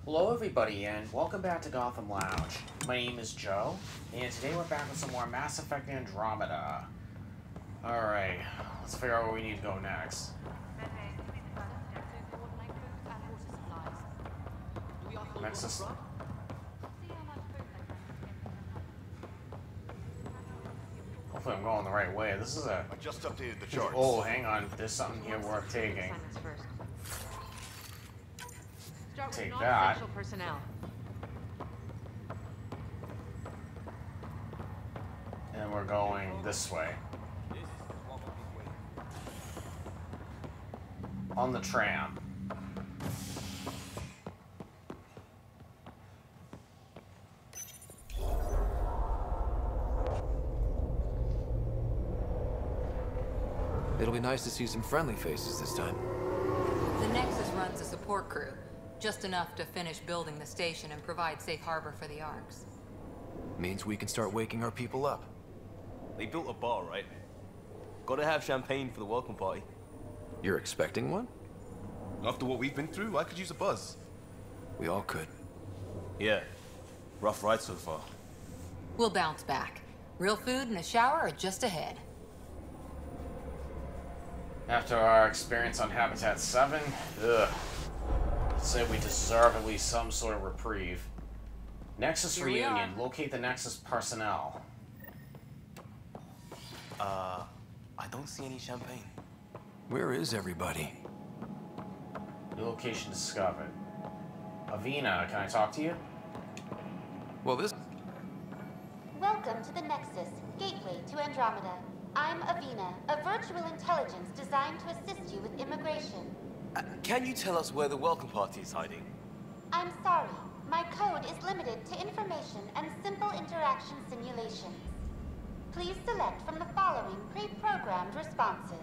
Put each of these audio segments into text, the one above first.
Hello everybody and welcome back to Gotham Lounge. My name is Joe, and today we're back with some more Mass Effect Andromeda. Alright, let's figure out where we need to go next. Nexus. Hopefully I'm going the right way. This is a... I just updated the charts. Oh, hang on. There's something here worth taking. Take that. And we're going this way. On the tram. It'll be nice to see some friendly faces this time. The Nexus runs a support crew. Just enough to finish building the station and provide safe harbor for the Arks. Means we can start waking our people up. They built a bar, right? Gotta have champagne for the welcome party. You're expecting one? After what we've been through, I could use a buzz. We all could. Yeah. Rough ride so far. We'll bounce back. Real food and a shower are just ahead. After our experience on Habitat 7, ugh. I'd say we deserve at least some sort of reprieve. Nexus reunion. Locate the Nexus personnel. I don't see any champagne. Where is everybody? New location discovered. Avina, can I talk to you? Well, this... Welcome to the Nexus, gateway to Andromeda. I'm Avina, a virtual intelligence designed to assist you with immigration. Can you tell us where the welcome party is hiding? I'm sorry. My code is limited to information and simple interaction simulations. Please select from the following pre-programmed responses.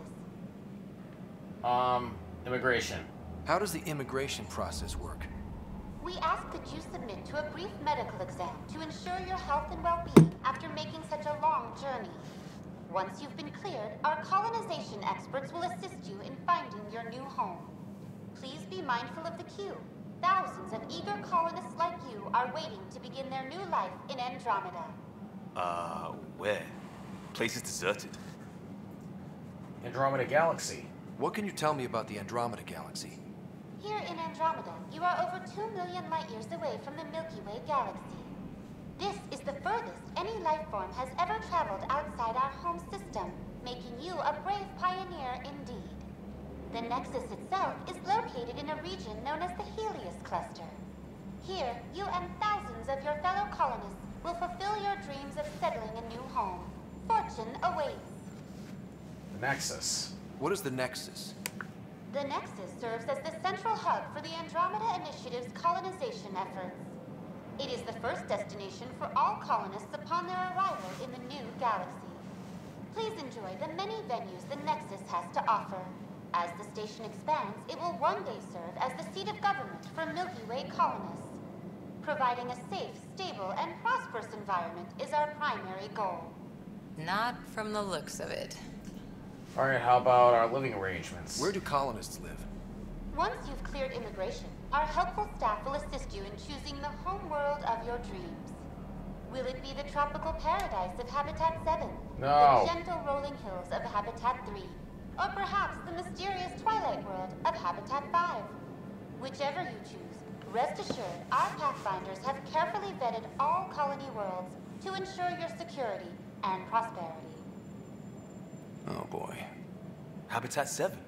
Immigration. How does the immigration process work? We ask that you submit to a brief medical exam to ensure your health and well-being after making such a long journey. Once you've been cleared, our colonization experts will assist you in finding your new home. Please be mindful of the queue. Thousands of eager colonists like you are waiting to begin their new life in Andromeda. Where? Place is deserted. Andromeda Galaxy. What can you tell me about the Andromeda Galaxy? Here in Andromeda, you are over 2 million light-years away from the Milky Way galaxy. This is the furthest any life form has ever traveled outside our home system, making you a brave pioneer indeed. The Nexus itself is located in a region known as the Helios Cluster. Here, you and thousands of your fellow colonists will fulfill your dreams of settling a new home. Fortune awaits. The Nexus. What is the Nexus? The Nexus serves as the central hub for the Andromeda Initiative's colonization efforts. It is the first destination for all colonists upon their arrival in the new galaxy. Please enjoy the many venues the Nexus has to offer. As the station expands, it will one day serve as the seat of government for Milky Way colonists. Providing a safe, stable, and prosperous environment is our primary goal. Not from the looks of it. Alright, how about our living arrangements? Where do colonists live? Once you've cleared immigration, our helpful staff will assist you in choosing the home world of your dreams. Will it be the tropical paradise of Habitat 7? No. The gentle rolling hills of Habitat 3? Or perhaps the mysterious twilight world of Habitat 5? Whichever you choose, rest assured our Pathfinders have carefully vetted all colony worlds to ensure your security and prosperity. Oh boy. Habitat 7.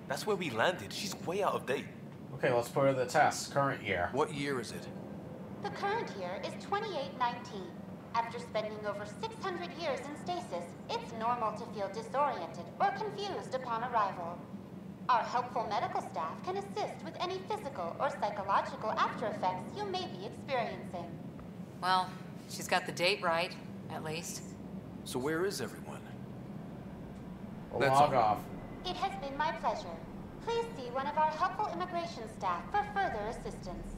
That's where we landed. She's way out of date. Okay, let's put her to the test. Current year. What year is it? The current year is 2819. After spending over 600 years in stasis, it's normal to feel disoriented or confused upon arrival. Our helpful medical staff can assist with any physical or psychological after effects you may be experiencing. Well, she's got the date right, at least. So where is everyone? We'll log off. It has been my pleasure. Please see one of our helpful immigration staff for further assistance.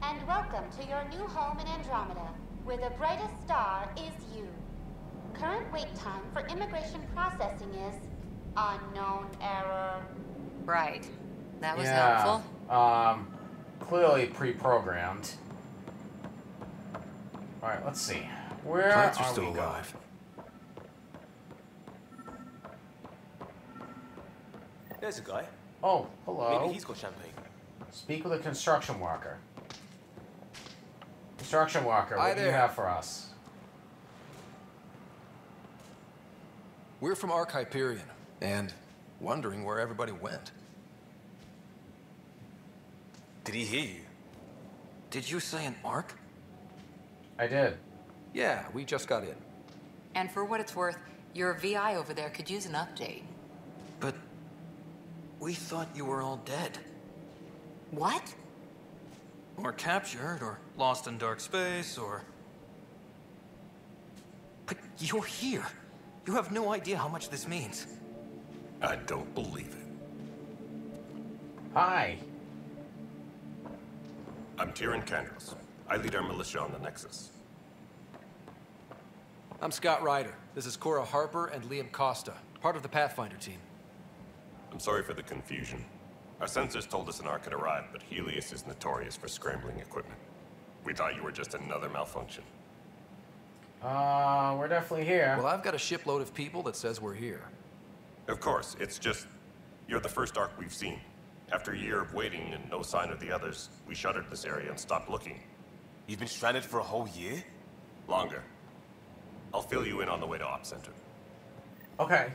And welcome to your new home in Andromeda, where the brightest star is you. Current wait time for immigration processing is unknown error. Right. That was helpful. clearly pre-programmed. Alright, let's see. Where Plants are are still we going? alive. There's a guy. Oh, hello. Maybe he's got champagne. Speak with a construction worker. Construction worker, Hi what do you there. have for us? We're from Ark Hyperion, and wondering where everybody went. Did he hear you? Did you say an Ark? I did. Yeah, we just got in. And for what it's worth, your VI over there could use an update. But we thought you were all dead. What? Or captured, or lost in dark space, or... But you're here. You have no idea how much this means. I don't believe it. Hi. I'm Tyrion Candros. I lead our militia on the Nexus. I'm Scott Ryder. This is Cora Harper and Liam Costa, part of the Pathfinder team. I'm sorry for the confusion. Our sensors told us an Ark had arrived, but Helios is notorious for scrambling equipment. We thought you were just another malfunction. We're definitely here. Well, I've got a shipload of people that says we're here. Of course, it's just... You're the first Ark we've seen. After a year of waiting and no sign of the others, we shuttered this area and stopped looking. You've been stranded for a whole year? Longer. I'll fill you in on the way to Op Center. Okay.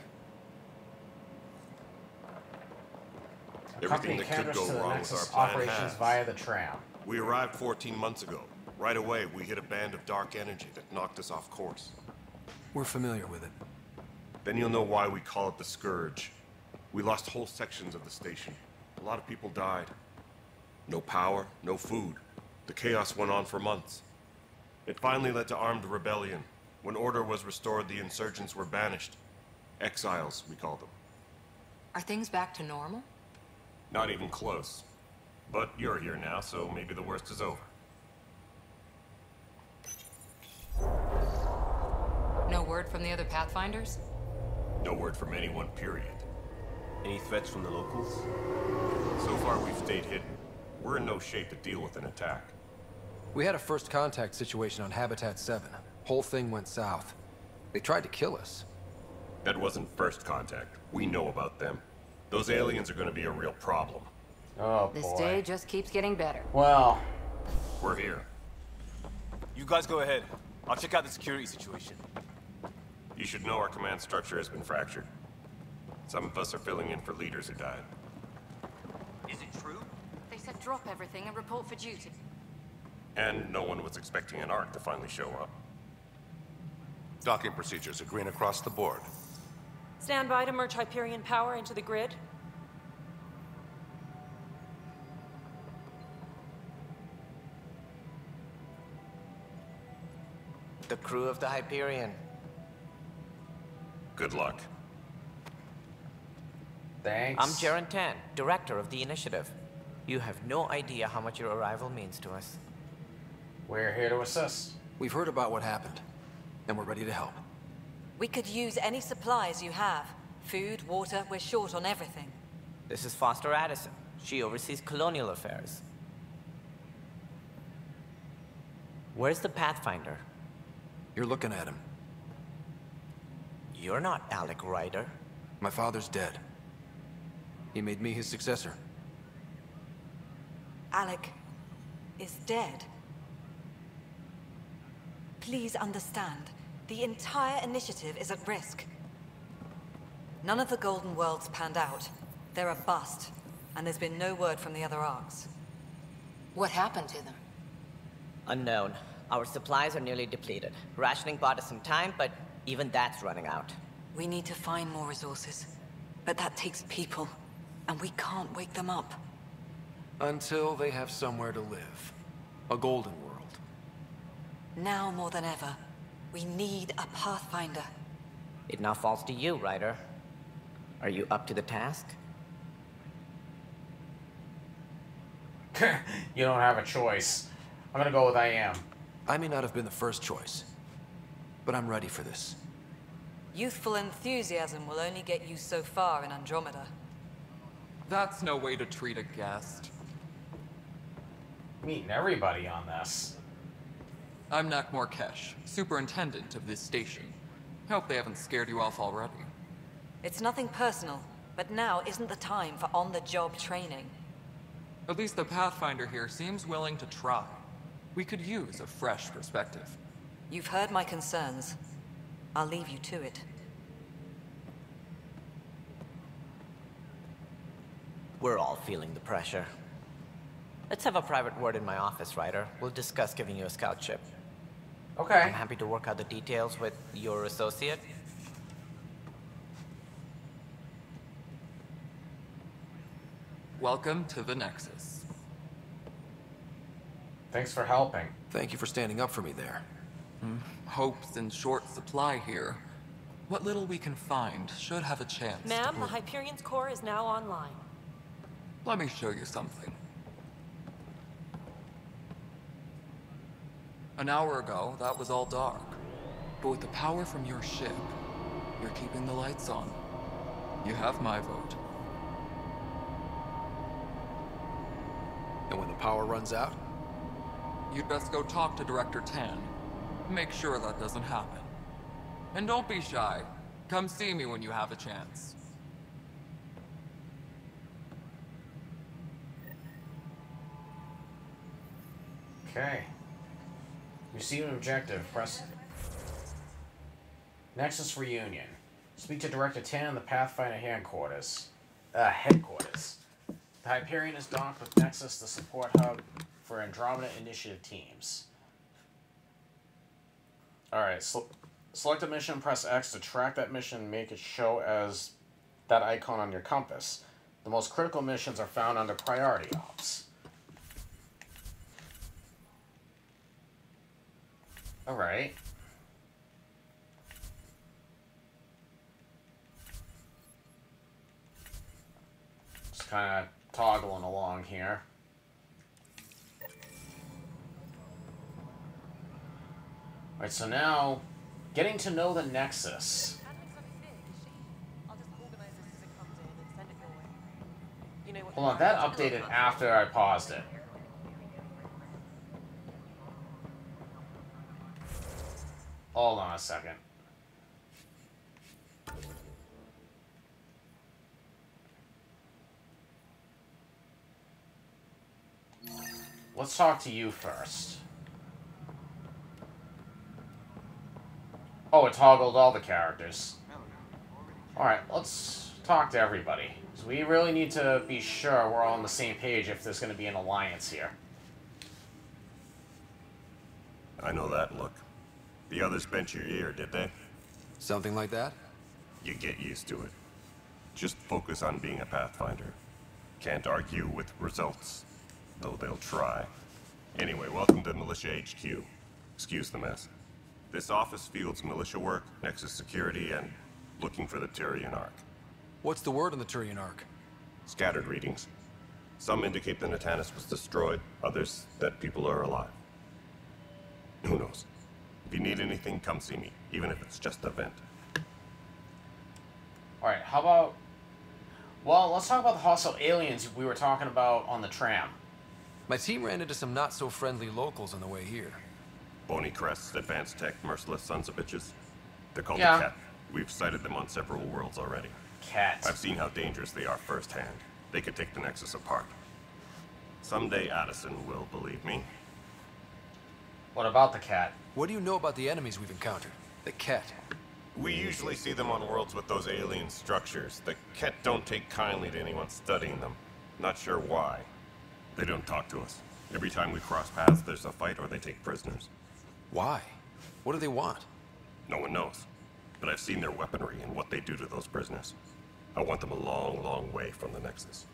Everything Accompany that could Candros go to the wrong with Nexus our plan operations has. via the tram. We arrived 14 months ago. Right away, we hit a band of dark energy that knocked us off course. We're familiar with it. Then you'll know why we call it the Scourge. We lost whole sections of the station. A lot of people died. No power, no food. The chaos went on for months. It finally led to armed rebellion. When order was restored, the insurgents were banished. Exiles, we call them. Are things back to normal? Not even close. But you're here now, so maybe the worst is over. No word from the other Pathfinders? No word from anyone, period. Any threats from the locals? So far, we've stayed hidden. We're in no shape to deal with an attack. We had a first contact situation on Habitat 7. Whole thing went south. They tried to kill us. That wasn't first contact. We know about them. Those aliens are going to be a real problem. Oh, This boy. day just keeps getting better. Well, We're here. You guys go ahead. I'll check out the security situation. You should know our command structure has been fractured. Some of us are filling in for leaders who died. Is it true? They said drop everything and report for duty. And no one was expecting an Ark to finally show up. Docking procedures are green across the board. Stand by to merge Hyperion power into the grid. The crew of the Hyperion. Good luck. thanks. I'm Jaren Tan, director of the initiative. You have no idea how much your arrival means to us. We're here to assist. We've heard about what happened, and we're ready to help. We could use any supplies you have. Food, water, we're short on everything. This is Foster Addison. She oversees colonial affairs. Where's the Pathfinder? You're looking at him. You're not Alec Ryder. My father's dead. He made me his successor. Alec is dead. Please understand, the entire initiative is at risk. None of the Golden Worlds panned out. They're a bust, and there's been no word from the other arcs. What happened to them? Unknown. Our supplies are nearly depleted. Rationing bought us some time, but even that's running out. We need to find more resources, but that takes people, and we can't wake them up. Until they have somewhere to live. A golden world. Now more than ever, we need a Pathfinder. It now falls to you, Ryder. Are you up to the task? You don't have a choice. I'm gonna go with I am. I may not have been the first choice, but I'm ready for this. Youthful enthusiasm will only get you so far in Andromeda. That's no way to treat a guest. Meeting everybody on this. I'm Nakmor Kesh, superintendent of this station. Hope they haven't scared you off already. It's nothing personal, but now isn't the time for on-the-job training. At least the Pathfinder here seems willing to try. We could use a fresh perspective. You've heard my concerns. I'll leave you to it. We're all feeling the pressure. Let's have a private word in my office, Ryder. We'll discuss giving you a scout ship. Okay. I'm happy to work out the details with your associate. Welcome to the Nexus. Thanks for helping. Thank you for standing up for me there. Hope's in short supply here. What little we can find should have a chance. Ma'am, the Hyperion's core is now online. Let me show you something. An hour ago, that was all dark. But with the power from your ship, you're keeping the lights on. You have my vote. And when the power runs out? You'd best go talk to Director Tan. Make sure that doesn't happen. And don't be shy. Come see me when you have a chance. Okay. Receive an objective. Press Nexus reunion. Speak to Director Tan in the Pathfinder headquarters. The Hyperion is docked with Nexus, the support hub for Andromeda initiative teams. Alright, select a mission, press X to track that mission and make it show as that icon on your compass. The most critical missions are found under priority ops. Alright. Just kind of toggling along here. Alright, so now, getting to know the Nexus. Hold on, that updated after I paused it. Hold on a second. Let's talk to you first. Oh, it toggled all the characters. Alright, let's talk to everybody. So we really need to be sure we're all on the same page if there's going to be an alliance here. I know that look. The others bent your ear, did they? Something like that? You get used to it. Just focus on being a Pathfinder. Can't argue with results, though they'll try. Anyway, welcome to Militia HQ. Excuse the mess. This office fields militia work, Nexus security, and looking for the Turian Ark. What's the word on the Turian Ark? Scattered readings. Some indicate the Natanus was destroyed, others that people are alive. Who knows? If you need anything, come see me, even if it's just a vent. Alright, how about... Well, let's talk about the hostile aliens we were talking about on the tram. My team ran into some not-so-friendly locals on the way here. Bony crests, advanced tech, merciless sons of bitches. They're called the Cat. We've sighted them on several worlds already. Cat. I've seen how dangerous they are firsthand. They could take the Nexus apart. Someday Addison will believe me. What about the Cat? What do you know about the enemies we've encountered? The Cat. We usually see them on worlds with those alien structures. The Ket don't take kindly to anyone studying them. Not sure why. They don't talk to us. Every time we cross paths, there's a fight or they take prisoners. Why? What do they want? No one knows. But I've seen their weaponry and what they do to those prisoners. I want them a long, long way from the Nexus.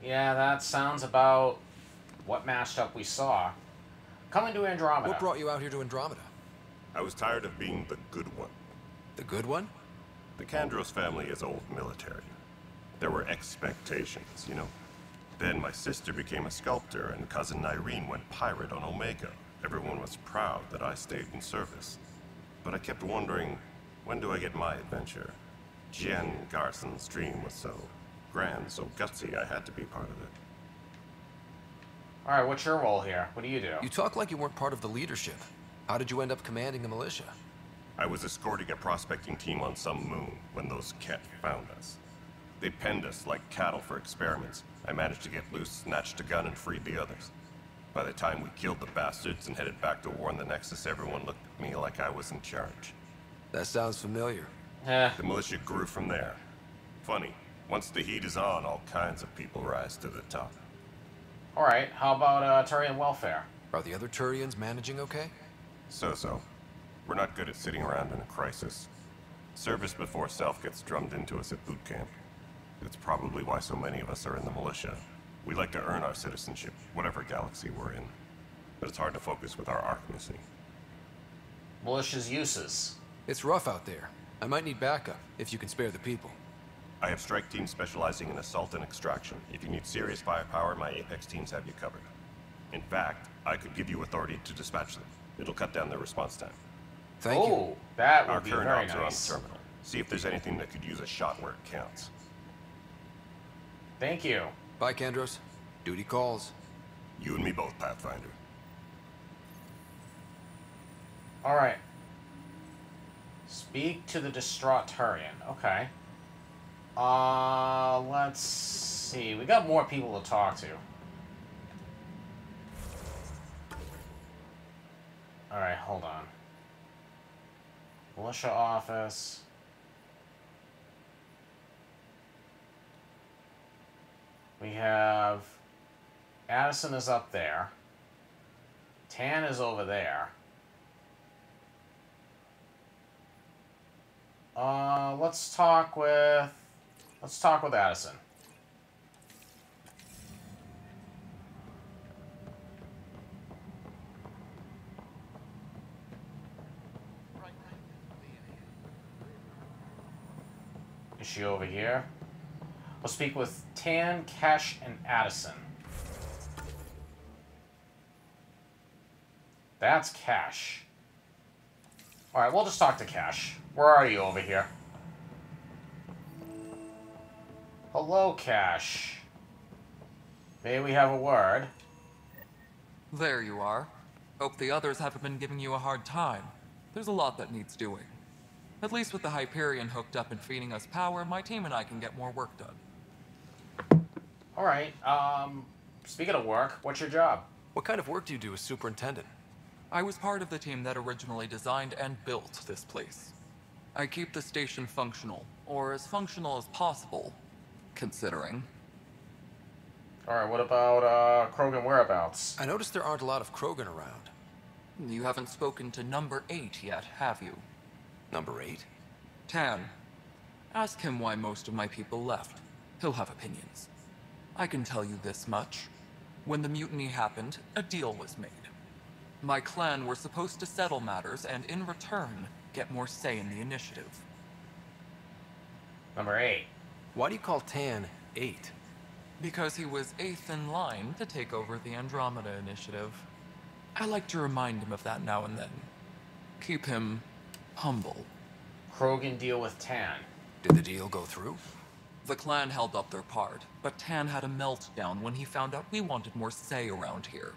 Yeah, that sounds about what mashup we saw. Coming to Andromeda. What brought you out here to Andromeda? I was tired of being the good one. The good one? The Kandros family is old military. There were expectations, you know. Then my sister became a sculptor and cousin Irene went pirate on Omega. Everyone was proud that I stayed in service. But I kept wondering, when do I get my adventure? Jen Garson's dream was so grand, so gutsy, I had to be part of it. Alright, what's your role here? What do you do? You talk like you weren't part of the leadership. How did you end up commanding the militia? I was escorting a prospecting team on some moon when those Ket found us. They penned us like cattle for experiments. I managed to get loose, snatched a gun, and freed the others. By the time we killed the bastards and headed back to warn the Nexus, everyone looked at me like I was in charge. That sounds familiar. Eh. The militia grew from there. Funny, once the heat is on, all kinds of people rise to the top. Alright, how about Turian welfare? Are the other Turians managing okay? So-so. We're not good at sitting around in a crisis. Service before self gets drummed into us at boot camp. It's probably why so many of us are in the militia. We like to earn our citizenship, whatever galaxy we're in. But it's hard to focus with our arc missing. Militia's uses. It's rough out there. I might need backup, if you can spare the people. I have strike teams specializing in assault and extraction. If you need serious firepower, my Apex teams have you covered. In fact, I could give you authority to dispatch them. It'll cut down their response time. Thank you. Oh, that would Our be current very ops are on nice. the terminal. See if there's anything that could use a shot where it counts. Thank you. Bye, Kandros. Duty calls. You and me both, Pathfinder. Alright. Speak to the distraught Turian. Okay. Let's see. We got more people to talk to. Alright, hold on. Militia office. We have... Addison is up there. Tan is over there. Let's talk with Addison. Is she over here? We'll speak with Tan, Kesh, and Addison. That's Cash. Alright, we'll just talk to Cash. Where are you over here? Hello, Cash. May we have a word? There you are. Hope the others haven't been giving you a hard time. There's a lot that needs doing. At least with the Hyperion hooked up and feeding us power, my team and I can get more work done. Alright, speaking of work, what's your job? What kind of work do you do as superintendent? I was part of the team that originally designed and built this place. I keep the station functional, or as functional as possible, considering. Alright, what about, Krogan whereabouts? I noticed there aren't a lot of Krogan around. You haven't spoken to number 8 yet, have you? Number 8? Tan. Ask him why most of my people left. He'll have opinions. I can tell you this much. When the mutiny happened, a deal was made. My clan were supposed to settle matters and, in return, get more say in the initiative. Number 8. Why do you call Tan 8? Because he was 8th in line to take over the Andromeda initiative. I like to remind him of that now and then. Keep him humble. Krogan deal with Tan. Did the deal go through? The clan held up their part, but Tan had a meltdown when he found out we wanted more say around here.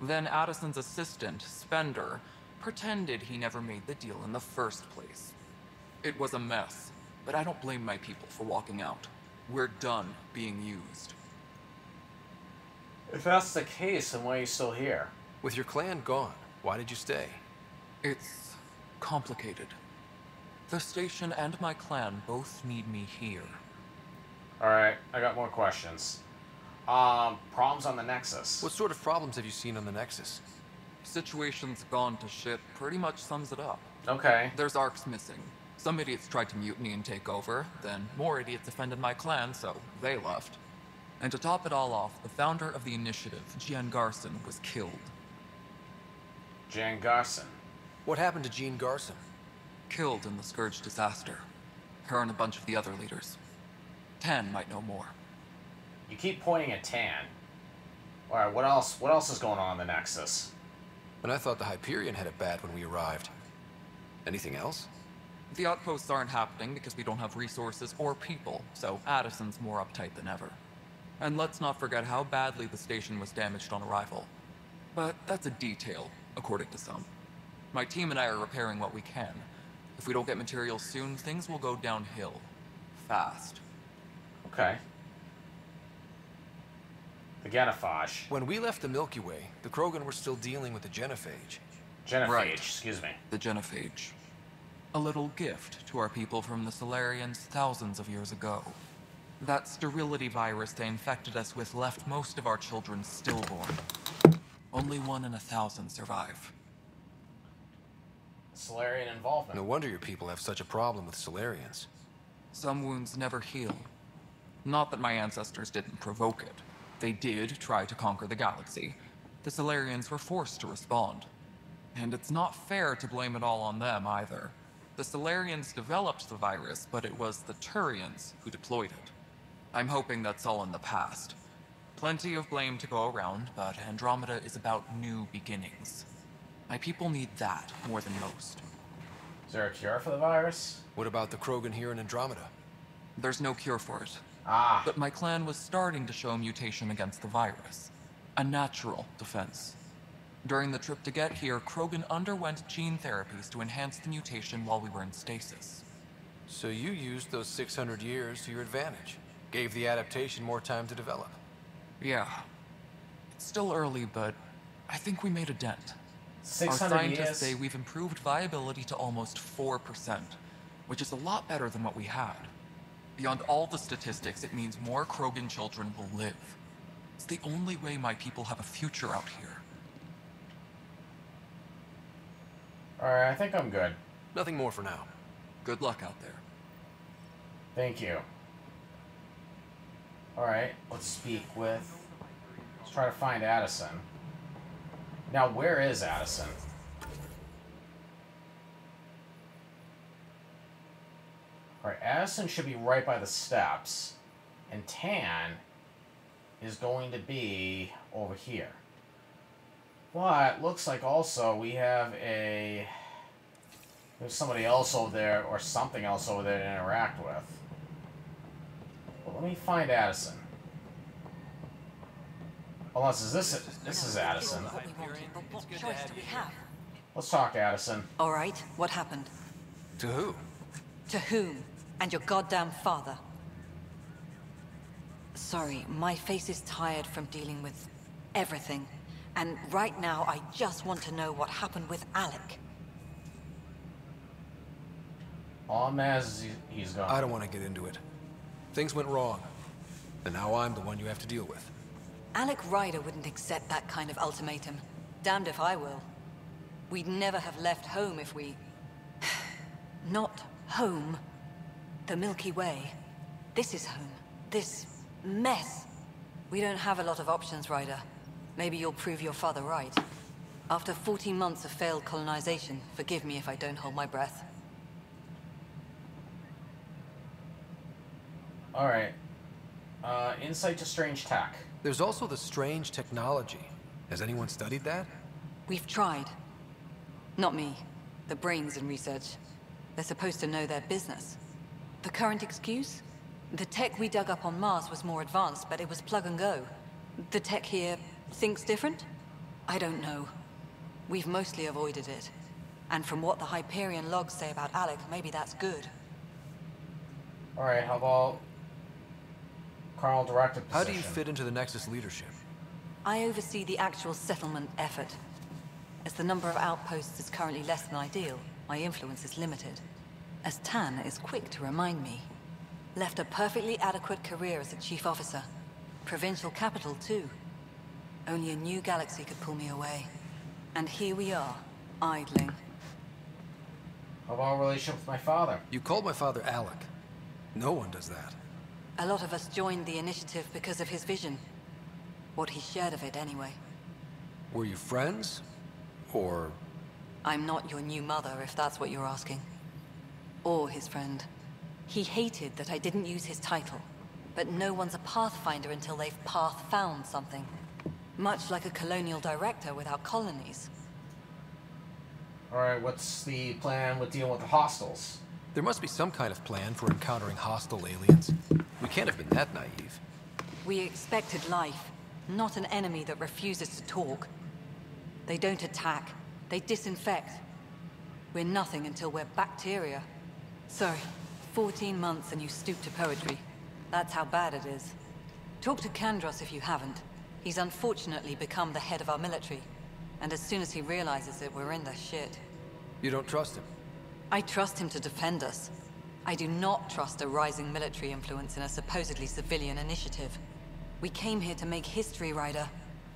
Then Addison's assistant, Spender, pretended he never made the deal in the first place. It was a mess, but I don't blame my people for walking out. We're done being used. If that's the case, then why are you still here? With your clan gone, why did you stay? It's complicated. The station and my clan both need me here. Alright, I got more questions. Problems on the Nexus. What sort of problems have you seen on the Nexus? Situation's gone to shit pretty much sums it up. Okay. There's arcs missing. Some idiots tried to mutiny and take over, then more idiots offended my clan, so they left. And to top it all off, the founder of the initiative, Jean Garson, was killed. Jan Garson. What happened to Jean Garson? Killed in the Scourge disaster. Her and a bunch of the other leaders. Tan might know more. You keep pointing at Tan. Alright, what else? What else is going on in the Nexus? And I thought the Hyperion had it bad when we arrived. Anything else? The outposts aren't happening because we don't have resources or people, so Addison's more uptight than ever. And let's not forget how badly the station was damaged on arrival. But that's a detail, according to some. My team and I are repairing what we can. If we don't get materials soon, things will go downhill. Fast. Okay. The genophage. When we left the Milky Way, the Krogan were still dealing with the genophage. Genophage, Right. excuse me. The genophage. A little gift to our people from the Solarians thousands of years ago. That sterility virus they infected us with left most of our children stillborn. Only 1 in 1,000 survive. Solarian involvement. No wonder your people have such a problem with Solarians. Some wounds never heal. Not that my ancestors didn't provoke it. They did try to conquer the galaxy. The Solarians were forced to respond. And it's not fair to blame it all on them either. The Solarians developed the virus, but it was the Turians who deployed it. I'm hoping that's all in the past. Plenty of blame to go around, but Andromeda is about new beginnings. My people need that more than most. Is there a cure for the virus? What about the Krogan here in Andromeda? There's no cure for it. Ah. But my clan was starting to show mutation against the virus. A natural defense. During the trip to get here, Krogan underwent gene therapies to enhance the mutation while we were in stasis. So you used those 600 years to your advantage. Gave the adaptation more time to develop. Yeah. It's still early, but I think we made a dent. 600 Our scientists years? say we've improved viability to almost 4%, which is a lot better than what we had. Beyond all the statistics, it means more Krogan children will live. It's the only way my people have a future out here. Alright, I think I'm good. Nothing more for now. Good luck out there. Thank you. Alright, let's speak with... Let's try to find Addison. Now, where is Addison? Alright, Addison should be right by the steps. And Tan is going to be over here. But, looks like also we have a... There's somebody else over there, or something else over there to interact with. Well, let me find Addison. Unless, is this is Addison. What we wanted, but what choice do we have? Let's talk, Addison. All right, what happened? To who? To whom? And your goddamn father. Sorry, my face is tired from dealing with everything. And right now, I just want to know what happened with Alec. All I'm mad is he's gone. I don't want to get into it. Things went wrong. And now I'm the one you have to deal with. Alec Ryder wouldn't accept that kind of ultimatum. Damned if I will. We'd never have left home if we... Not home. The Milky Way. This is home. This mess. We don't have a lot of options, Ryder. Maybe you'll prove your father right. After 14 months of failed colonization, forgive me if I don't hold my breath. Alright. Insight to strange tech. There's also the strange technology. Has anyone studied that? We've tried. Not me. The brains in research. They're supposed to know their business. The current excuse? The tech we dug up on Mars was more advanced, but it was plug and go. The tech here thinks different? I don't know. We've mostly avoided it. And from what the Hyperion logs say about Alec, maybe that's good. Alright, how about... Colonel Directive position? How do you fit into the Nexus leadership? I oversee the actual settlement effort. As the number of outposts is currently less than ideal, my influence is limited. As Tan is quick to remind me. Left a perfectly adequate career as a chief officer. Provincial capital, too. Only a new galaxy could pull me away. And here we are, idling. How about a relationship with my father? You called my father Alec. No one does that. A lot of us joined the initiative because of his vision. What he shared of it, anyway. Were you friends? Or... I'm not your new mother, if that's what you're asking. Or his friend. He hated that I didn't use his title. But no one's a pathfinder until they've path-found something. Much like a colonial director without colonies. Alright, what's the plan with dealing with the hostiles? There must be some kind of plan for encountering hostile aliens. We can't have been that naive. We expected life, not an enemy that refuses to talk. They don't attack, they disinfect. We're nothing until we're bacteria. So, 14 months and you stoop to poetry. That's how bad it is. Talk to Kandros if you haven't. He's unfortunately become the head of our military. And as soon as he realizes it, we're in the shit. You don't trust him? I trust him to defend us. I do not trust a rising military influence in a supposedly civilian initiative. We came here to make history, Ryder,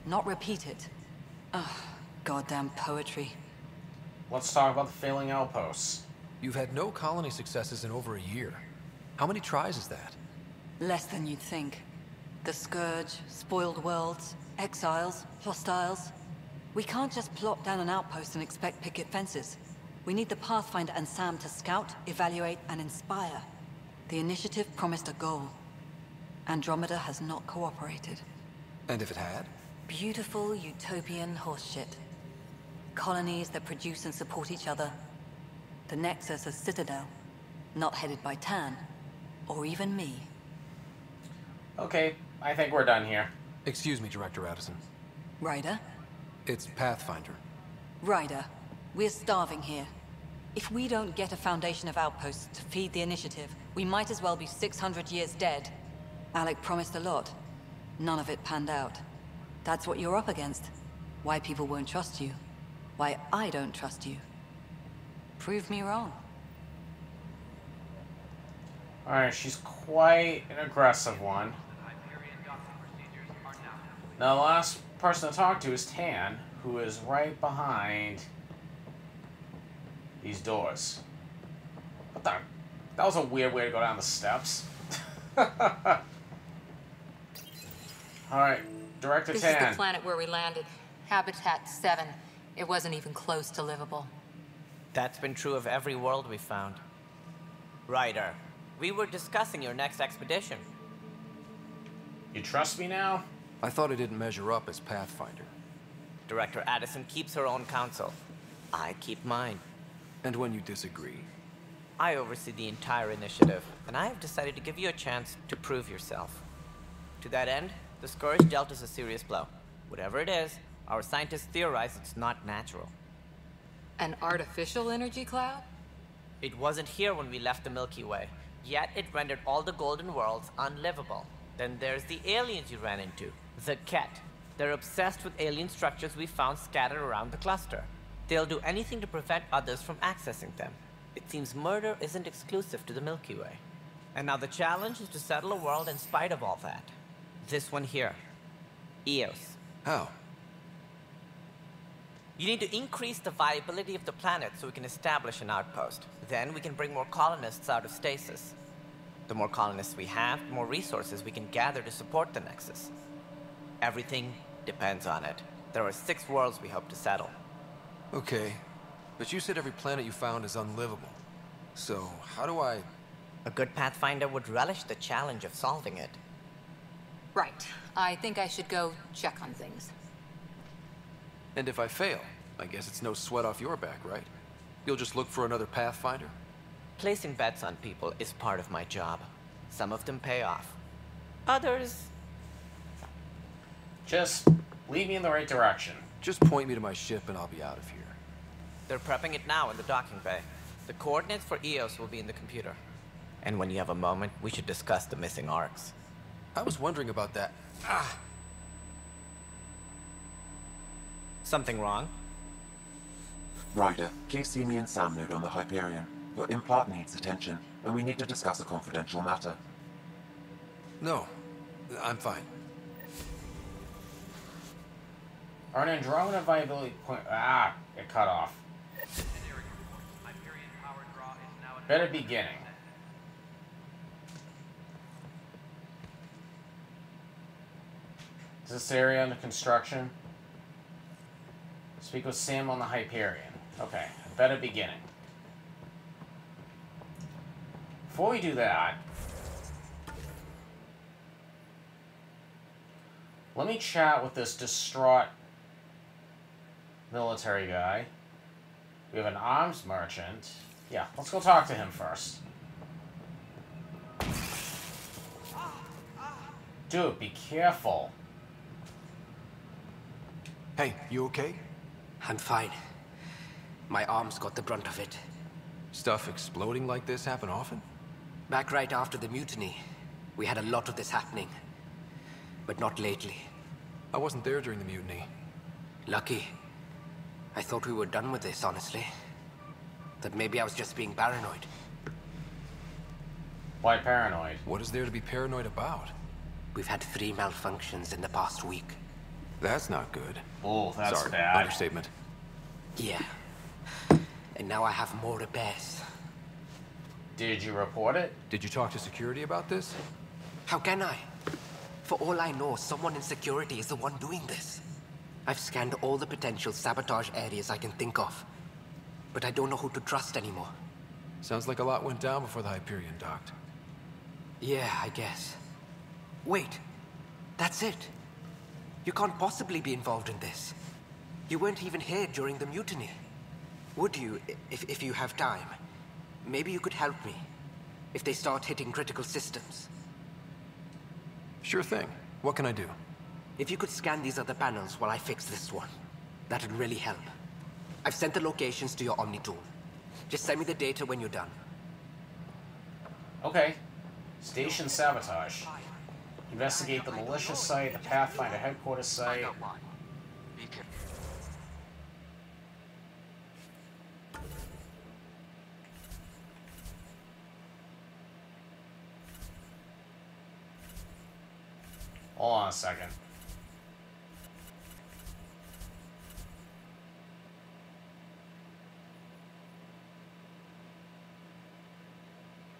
not repeat it. Ugh, goddamn poetry. Let's talk about the failing outposts. You've had no colony successes in over a year. How many tries is that? Less than you'd think. The Scourge, spoiled worlds, exiles, hostiles. We can't just plop down an outpost and expect picket fences. We need the Pathfinder and Sam to scout, evaluate, and inspire. The initiative promised a goal. Andromeda has not cooperated. And if it had? Beautiful utopian horseshit. Colonies that produce and support each other. The Nexus a citadel, not headed by Tan, or even me. Okay, I think we're done here. Excuse me, Director Addison. Ryder? It's Pathfinder. Ryder, we're starving here. If we don't get a foundation of outposts to feed the initiative, we might as well be 600 years dead. Alec promised a lot. None of it panned out. That's what you're up against. Why people won't trust you. Why I don't trust you. Prove me wrong. Alright, she's quite an aggressive one. Now the last person to talk to is Tan, who is right behind these doors. What the? That was a weird way to go down the steps. Alright, Director Tan. This is the planet where we landed. Habitat 7. It wasn't even close to livable. That's been true of every world we found. Ryder, we were discussing your next expedition. You trust me now? I thought I didn't measure up as Pathfinder. Director Addison keeps her own counsel. I keep mine. And when you disagree? I oversee the entire initiative, and I have decided to give you a chance to prove yourself. To that end, the Scourge dealt us a serious blow. Whatever it is, our scientists theorize it's not natural. An artificial energy cloud? It wasn't here when we left the Milky Way, yet it rendered all the Golden Worlds unlivable. Then there's the aliens you ran into, the Ket. They're obsessed with alien structures we found scattered around the cluster. They'll do anything to prevent others from accessing them. It seems murder isn't exclusive to the Milky Way. And now the challenge is to settle a world in spite of all that. This one here. Eos. How? You need to increase the viability of the planet so we can establish an outpost. Then we can bring more colonists out of stasis. The more colonists we have, the more resources we can gather to support the Nexus. Everything depends on it. There are 6 worlds we hope to settle. Okay, but you said every planet you found is unlivable. So, how do I... A good Pathfinder would relish the challenge of solving it. Right. I think I should go check on things. And if I fail, I guess it's no sweat off your back, right? You'll just look for another Pathfinder? Placing bets on people is part of my job. Some of them pay off. Others... Just lead me in the right direction. Just point me to my ship and I'll be out of here. They're prepping it now in the docking bay. The coordinates for Eos will be in the computer. And when you have a moment, we should discuss the missing arcs. I was wondering about that. Ah! Something wrong? Ryder, please see me and Sam node on the Hyperion. Your implant needs attention, and we need to discuss a confidential matter. No, I'm fine. Our Andromeda viability point. Ah, it cut off. Better beginning. Is this area under construction? Speak with Sam on the Hyperion. Okay, better beginning. Before we do that, let me chat with this distraught military guy. We have an arms merchant. Yeah, let's go talk to him first. Dude, be careful. Hey, you okay? I'm fine. My arms got the brunt of it. Stuff exploding like this happen often? Back right after the mutiny, we had a lot of this happening. But not lately. I wasn't there during the mutiny. Lucky. I thought we were done with this, honestly. That maybe I was just being paranoid. Why paranoid? What is there to be paranoid about? We've had 3 malfunctions in the past week. That's not good. Oh, that's Sorry, bad. understatement. Yeah. And now I have more repairs. Did you report it? Did you talk to security about this? How can I? For all I know, someone in security is the one doing this. I've scanned all the potential sabotage areas I can think of. But I don't know who to trust anymore. Sounds like a lot went down before the Hyperion docked. Yeah, I guess. Wait. That's it. You can't possibly be involved in this. You weren't even here during the mutiny. Would you, if you have time? Maybe you could help me. If they start hitting critical systems. Sure thing. What can I do? If you could scan these other panels while I fix this one, that'd really help. I've sent the locations to your Omni tool. Just send me the data when you're done. Okay. Station sabotage. Investigate the malicious site, the Pathfinder headquarters site. Hold on a second.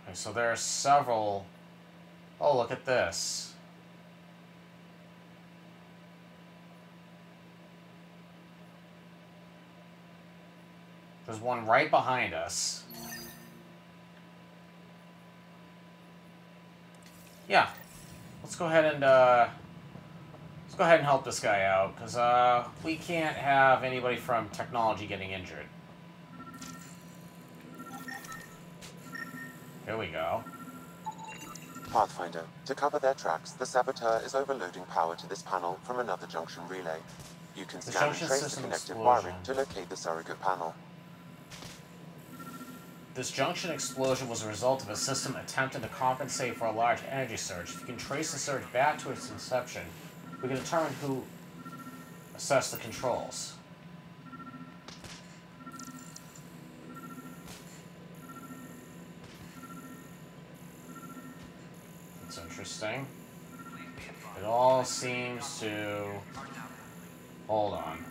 Okay, so there are several. Oh, look at this. There's one right behind us. Yeah. Let's go ahead and help this guy out, because we can't have anybody from technology getting injured. Here we go. Pathfinder, to cover their tracks, the saboteur is overloading power to this panel from another junction relay. You can scan and trace the connected wiring to locate the surrogate panel. This junction explosion was a result of a system attempting to compensate for a large energy surge. If you can trace the surge back to its inception, we can determine who assessed the controls. That's interesting. It all seems to... Hold on.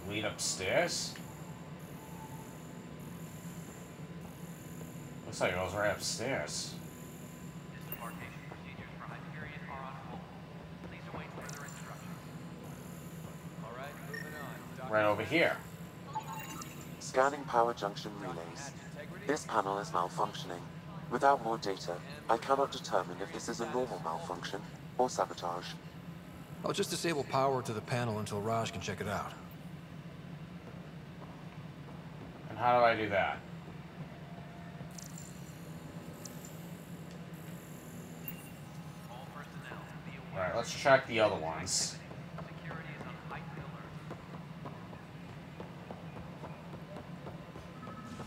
Lead upstairs? Looks like it goes right upstairs. Right over here. Scanning power junction relays. This panel is malfunctioning. Without more data, I cannot determine if this is a normal malfunction or sabotage. I'll just disable power to the panel until Raj can check it out. How do I do that? Alright, let's check the other ones.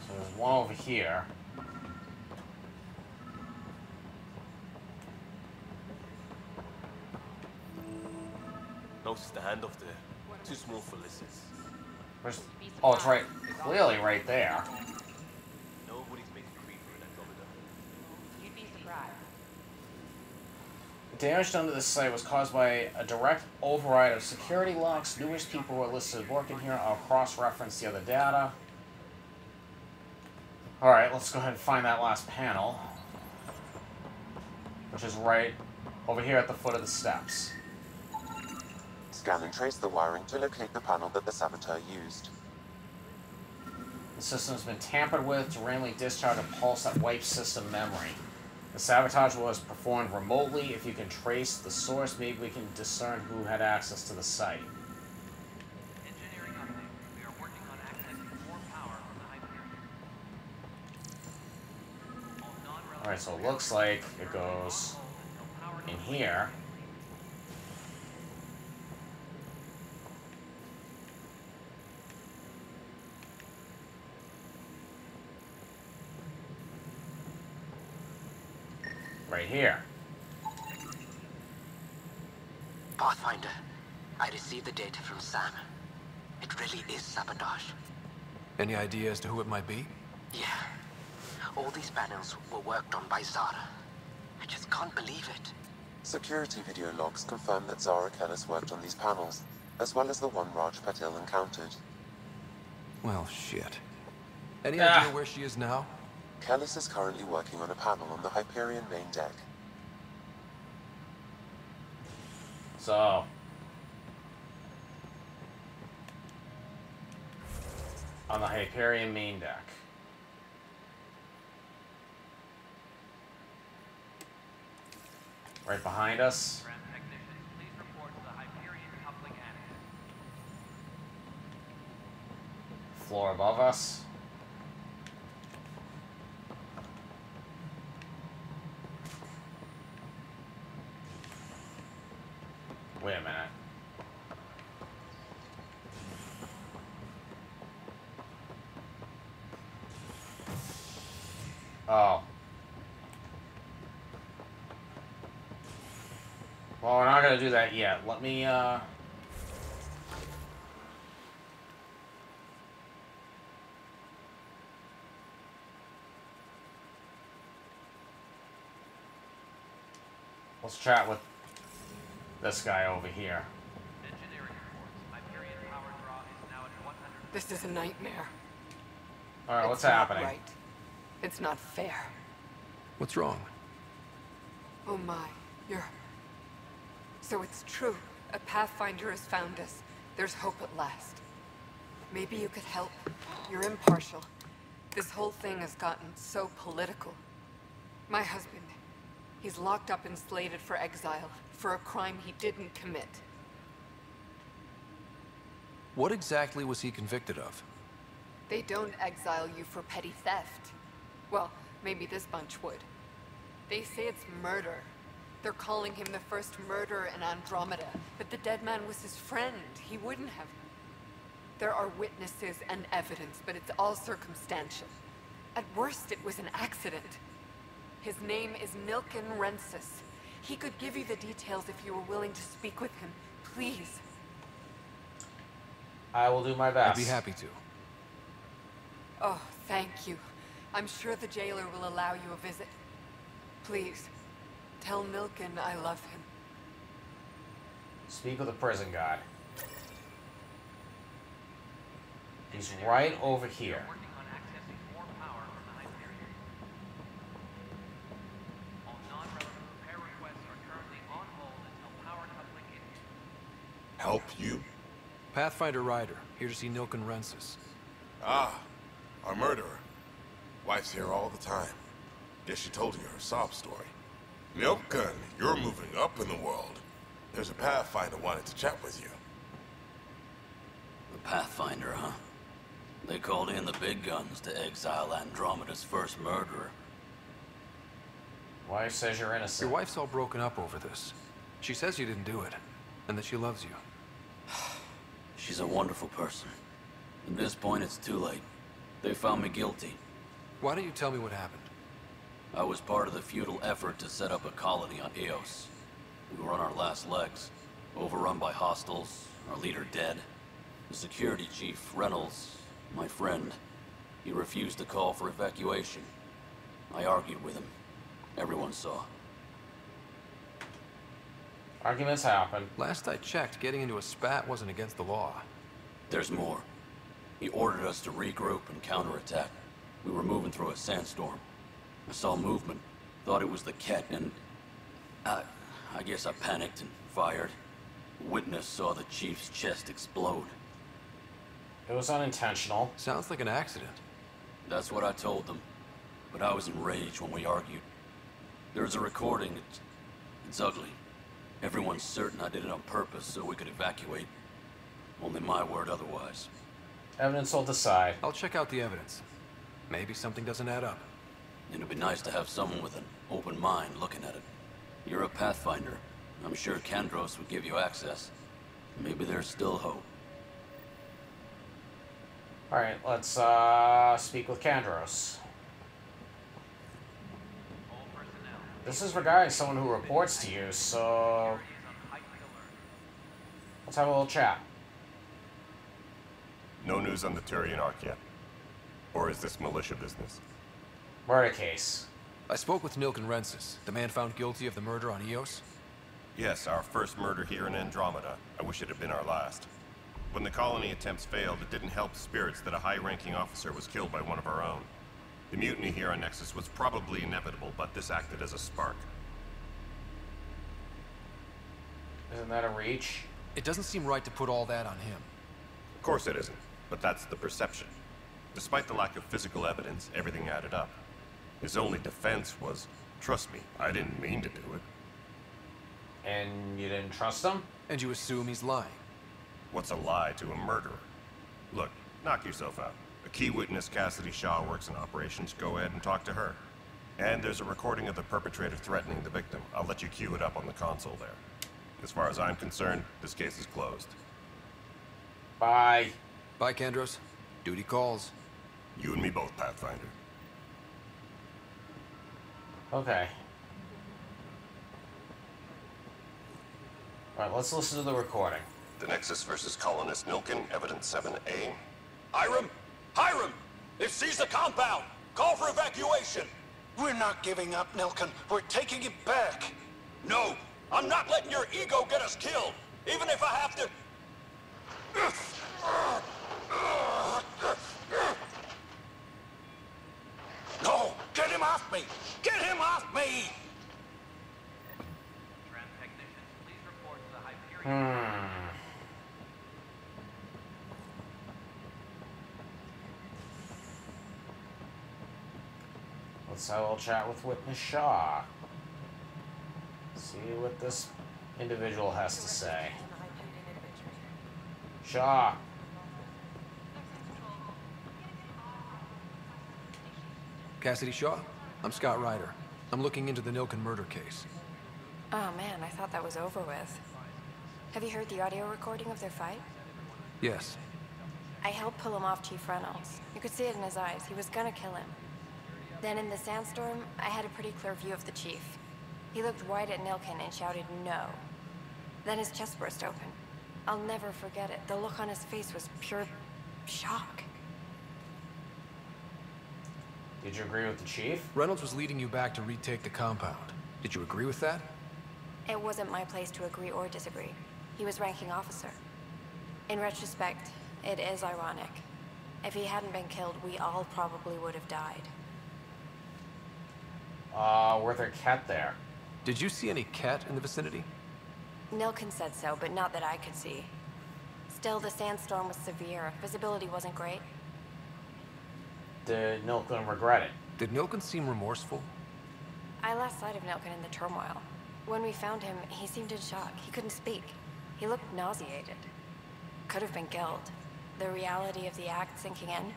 So there's one over here. Notice the handoff there. Too small for listeners. Where's... Oh, it's right, clearly right there. Nobody's making creep in Andromeda. You'd be surprised. The damage done to this site was caused by a direct override of security locks. Numerous people who are listed working here. I'll cross-reference the other data. Alright, let's go ahead and find that last panel. Which is right over here at the foot of the steps. Scan and trace the wiring to locate the panel that the saboteur used. The system has been tampered with to randomly discharge a pulse that wipes system memory. The sabotage was performed remotely. If you can trace the source, maybe we can discern who had access to the site. Engineering update. We are working on accessing more power from the Hyperion. All Alright, so it looks like it goes in here. Right here. Pathfinder, I received the data from Sam. It really is sabotage. Any idea as to who it might be? Yeah. All these panels were worked on by Zara. I just can't believe it. Security video logs confirm that Zara Kellis worked on these panels, as well as the one Raj Patil encountered. Well, shit. Any idea where she is now? Kellis is currently working on a panel on the Hyperion main deck. So, on the Hyperion main deck. Right behind us. Technicians, please report to the Hyperion coupling annex. Floor above us. Wait a minute. Oh. Well, we're not gonna do that yet. Let me, let's chat with this guy over here. Engineering reports. Hyperion power draw is now at 100. This is a nightmare. Alright, what's It's not happening? right. It's not fair. What's wrong? Oh my, you're... So it's true. A Pathfinder has found us. There's hope at last. Maybe you could help. You're impartial. This whole thing has gotten so political. My husband, he's locked up and slated for exile for a crime he didn't commit. What exactly was he convicted of? They don't exile you for petty theft. Well, maybe this bunch would. They say it's murder. They're calling him the first murderer in Andromeda, but the dead man was his friend. He wouldn't have. There are witnesses and evidence, but it's all circumstantial. At worst, it was an accident. His name is Nilken Rensis. He could give you the details if you were willing to speak with him. Please. I will do my best. I'd be happy to. Oh, thank you. I'm sure the jailer will allow you a visit. Please, tell Nilken I love him. Speak with the prison guard. He's right over here. Working on accessing more power from the Hyperion. All non-relevant repair requests are currently on hold until power coupling is... Help you? Pathfinder Ryder, here to see Nilken Rensis. Ah, our murderer. Wife's here all the time. Guess she told you her sob story. Nilken, you're moving up in the world. There's a Pathfinder wanted to chat with you. The Pathfinder, huh? They called in the big guns to exile Andromeda's first murderer. Wife says you're innocent. Your wife's all broken up over this. She says you didn't do it, and that she loves you. She's a wonderful person. At this point, it's too late. They found me guilty. Why don't you tell me what happened? I was part of the futile effort to set up a colony on Eos. We were on our last legs, overrun by hostiles, our leader dead. The security chief, Reynolds, my friend, he refused to call for evacuation. I argued with him. Everyone saw. Arguments happen. Last I checked, getting into a spat wasn't against the law. There's more. He ordered us to regroup and counterattack. We were moving through a sandstorm. I saw movement, thought it was the Ket, and... I guess I panicked and fired. A witness saw the chief's chest explode. It was unintentional. Sounds like an accident. That's what I told them. But I was enraged when we argued. There's a recording. It's ugly. Everyone's certain I did it on purpose so we could evacuate. Only my word otherwise. Evidence will decide. I'll check out the evidence. Maybe something doesn't add up. And it'd be nice to have someone with an open mind looking at it. You're a Pathfinder. I'm sure Kandros would give you access. Maybe there's still hope. Alright, let's speak with Kandros. This is regarding someone who reports to you, so let's have a little chat. No news on the Turian Ark yet? Or is this militia business? Murder case. I spoke with Nilken Rensis, the man found guilty of the murder on Eos. Yes, our first murder here in Andromeda. I wish it had been our last. When the colony attempts failed, it didn't help spirits that a high-ranking officer was killed by one of our own. The mutiny here on Nexus was probably inevitable, but this acted as a spark. Isn't that a reach? It doesn't seem right to put all that on him. Of course it isn't, but that's the perception. Despite the lack of physical evidence, everything added up. His only defense was, trust me, I didn't mean to do it. And you didn't trust him? And you assume he's lying. What's a lie to a murderer? Look, knock yourself out. A key witness, Cassidy Shaw, works in operations. Go ahead and talk to her. And there's a recording of the perpetrator threatening the victim. I'll let you cue it up on the console there. As far as I'm concerned, this case is closed. Bye. Bye, Kandros. Duty calls. You and me both, Pathfinder. Okay. Alright, let's listen to the recording. The Nexus versus Colonist Nilken, Evidence 7A. Hiram! Hiram! They've seized the compound! Call for evacuation! We're not giving up, Nilken. We're taking it back. No! I'm not letting your ego get us killed! Even if I have to... No! Get him off me! Get him off me! Let's have a little chat with Witness Shaw. See what this individual has to say. Shaw. Cassidy Shaw? I'm Scott Ryder. I'm looking into the Nilken murder case. Oh man, I thought that was over with. Have you heard the audio recording of their fight? Yes. I helped pull him off Chief Reynolds. You could see it in his eyes. He was gonna kill him. Then in the sandstorm, I had a pretty clear view of the Chief. He looked wide at Nilken and shouted no. Then his chest burst open. I'll never forget it. The look on his face was pure shock. Did you agree with the Chief? Reynolds was leading you back to retake the compound. Did you agree with that? It wasn't my place to agree or disagree. He was ranking officer. In retrospect, it is ironic. If he hadn't been killed, we all probably would have died. Were there Ket there? Did you see any Ket in the vicinity? Nilken said so, but not that I could see. Still, the sandstorm was severe. Visibility wasn't great. Did Nilken regret it? Did Nilken seem remorseful? I lost sight of Nilken in the turmoil. When we found him, he seemed in shock. He couldn't speak. He looked nauseated. Could have been guilt. The reality of the act sinking in.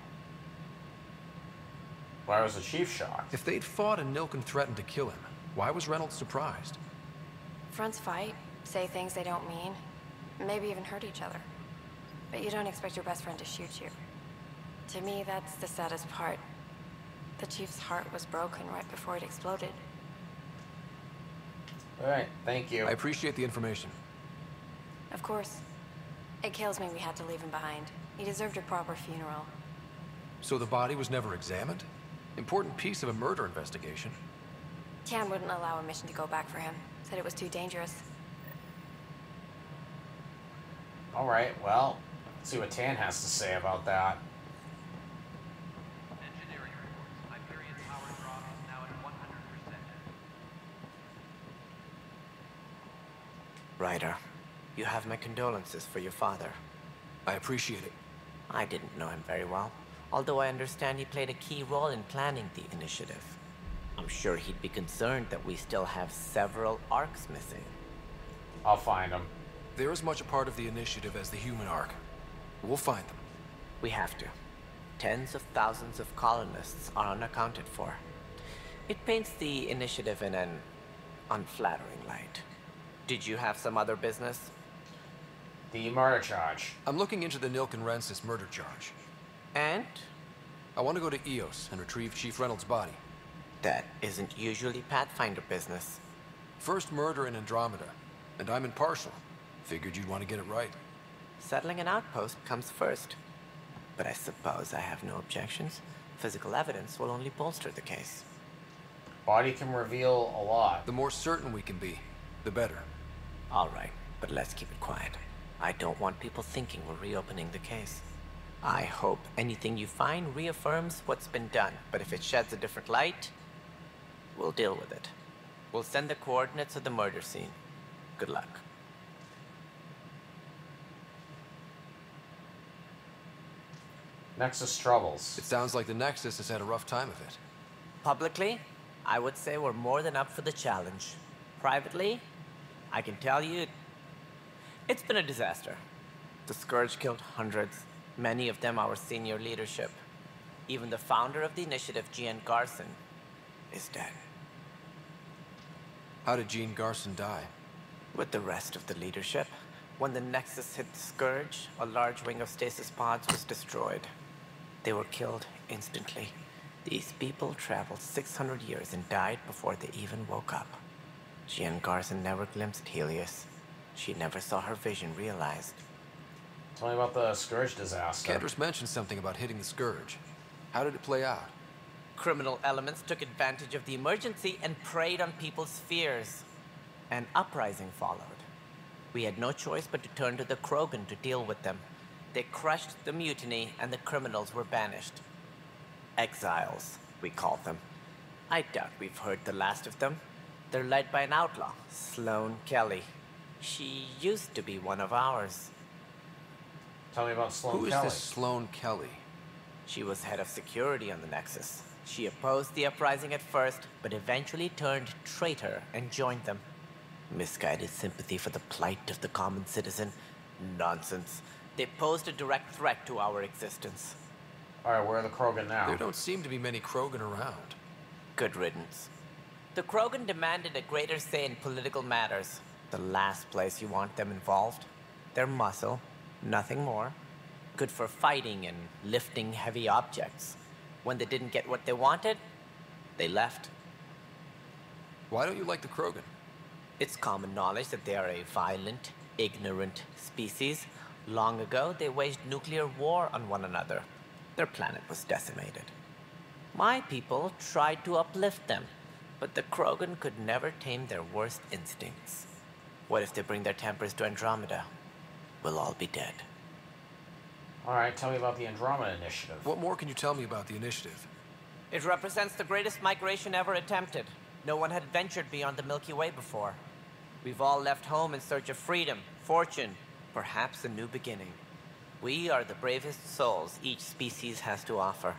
Why was the Chief shocked? If they'd fought and Nilken threatened to kill him, why was Reynolds surprised? Fronts fight, say things they don't mean, maybe even hurt each other. But you don't expect your best friend to shoot you. To me, that's the saddest part. The Chief's heart was broken right before it exploded. Alright, thank you. I appreciate the information. Of course. It kills me we had to leave him behind. He deserved a proper funeral. So the body was never examined? Important piece of a murder investigation. Tian wouldn't allow a mission to go back for him. Said it was too dangerous. Alright, well, let's see what Tan has to say about that. Engineering reports. Hyperion power draw is now at 100%. Ryder, you have my condolences for your father. I appreciate it. I didn't know him very well, although I understand he played a key role in planning the initiative. I'm sure he'd be concerned that we still have several arcs missing. I'll find them. They're as much a part of the initiative as the human arc. We'll find them. We have to. Tens of thousands of colonists are unaccounted for. It paints the initiative in an unflattering light. Did you have some other business? The murder charge. I'm looking into the Nilk and Rensis murder charge. And? I want to go to EOS and retrieve Chief Reynolds' body. That isn't usually Pathfinder business. First murder in Andromeda, and I'm impartial. Figured you'd want to get it right. Settling an outpost comes first. But I suppose I have no objections. Physical evidence will only bolster the case. Body can reveal a lot. The more certain we can be, the better. All right, but let's keep it quiet. I don't want people thinking we're reopening the case. I hope anything you find reaffirms what's been done, but if it sheds a different light, we'll deal with it. We'll send the coordinates of the murder scene. Good luck. Nexus troubles. It sounds like the Nexus has had a rough time of it. Publicly, I would say we're more than up for the challenge. Privately, I can tell you, it's been a disaster. The Scourge killed hundreds, many of them our senior leadership. Even the founder of the initiative, Jean Garson, is dead. How did Jean Garson die? With the rest of the leadership. When the Nexus hit the Scourge, a large wing of stasis pods was destroyed. They were killed instantly. These people traveled 600 years and died before they even woke up. Jean Garson never glimpsed Helios. She never saw her vision realized. Tell me about the Scourge disaster. Cantor's mentioned something about hitting the Scourge. How did it play out? Criminal elements took advantage of the emergency and preyed on people's fears. An uprising followed. We had no choice but to turn to the Krogan to deal with them. They crushed the mutiny and the criminals were banished. Exiles, we called them. I doubt we've heard the last of them. They're led by an outlaw, Sloane Kelly. She used to be one of ours. Tell me about Sloane Kelly. Who is this Sloane Kelly? She was head of security on the Nexus. She opposed the uprising at first, but eventually turned traitor and joined them. Misguided sympathy for the plight of the common citizen? Nonsense. They posed a direct threat to our existence. Alright, where are the Krogan now? There don't seem to be many Krogan around. Good riddance. The Krogan demanded a greater say in political matters. The last place you want them involved. Their muscle, nothing more. Good for fighting and lifting heavy objects. When they didn't get what they wanted, they left. Why don't you like the Krogan? It's common knowledge that they are a violent, ignorant species. Long ago, they waged nuclear war on one another. Their planet was decimated. My people tried to uplift them, but the Krogan could never tame their worst instincts. What if they bring their tempers to Andromeda? We'll all be dead. Alright, tell me about the Andromeda Initiative. What more can you tell me about the initiative? It represents the greatest migration ever attempted. No one had ventured beyond the Milky Way before. We've all left home in search of freedom, fortune, perhaps a new beginning. We are the bravest souls each species has to offer.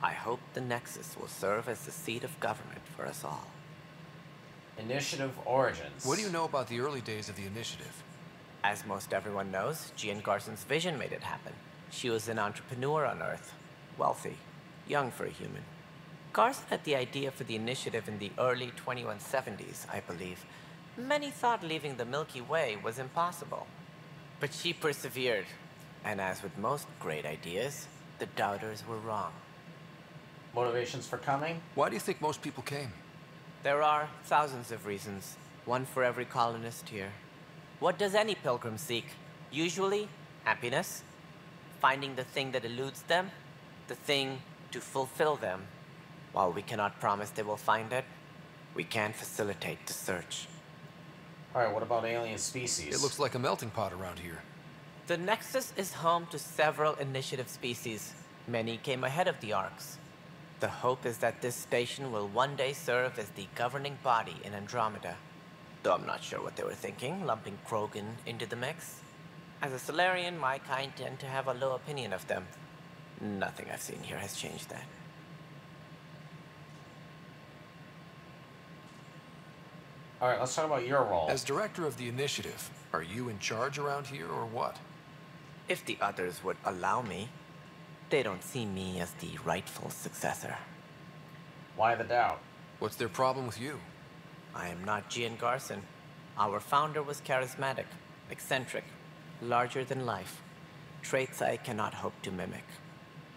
I hope the Nexus will serve as the seat of government for us all. Initiative origins. What do you know about the early days of the initiative? As most everyone knows, Jean Garson's vision made it happen. She was an entrepreneur on Earth. Wealthy. Young for a human. Garson had the idea for the initiative in the early 2170s, I believe. Many thought leaving the Milky Way was impossible. But she persevered. And as with most great ideas, the doubters were wrong. Motivations for coming? Why do you think most people came? There are thousands of reasons. One for every colonist here. What does any pilgrim seek? Usually, happiness. Finding the thing that eludes them. The thing to fulfill them. While we cannot promise they will find it, we can facilitate the search. Alright, what about alien species? It looks like a melting pot around here. The Nexus is home to several initiative species. Many came ahead of the Arks. The hope is that this station will one day serve as the governing body in Andromeda. Though I'm not sure what they were thinking, lumping Krogan into the mix. As a Solarian, my kind tend to have a low opinion of them. Nothing I've seen here has changed that. Alright, let's talk about your role. As director of the initiative, are you in charge around here or what? If the others would allow me, they don't see me as the rightful successor. Why the doubt? What's their problem with you? I am not Gian Garson. Our founder was charismatic, eccentric, larger than life. Traits I cannot hope to mimic.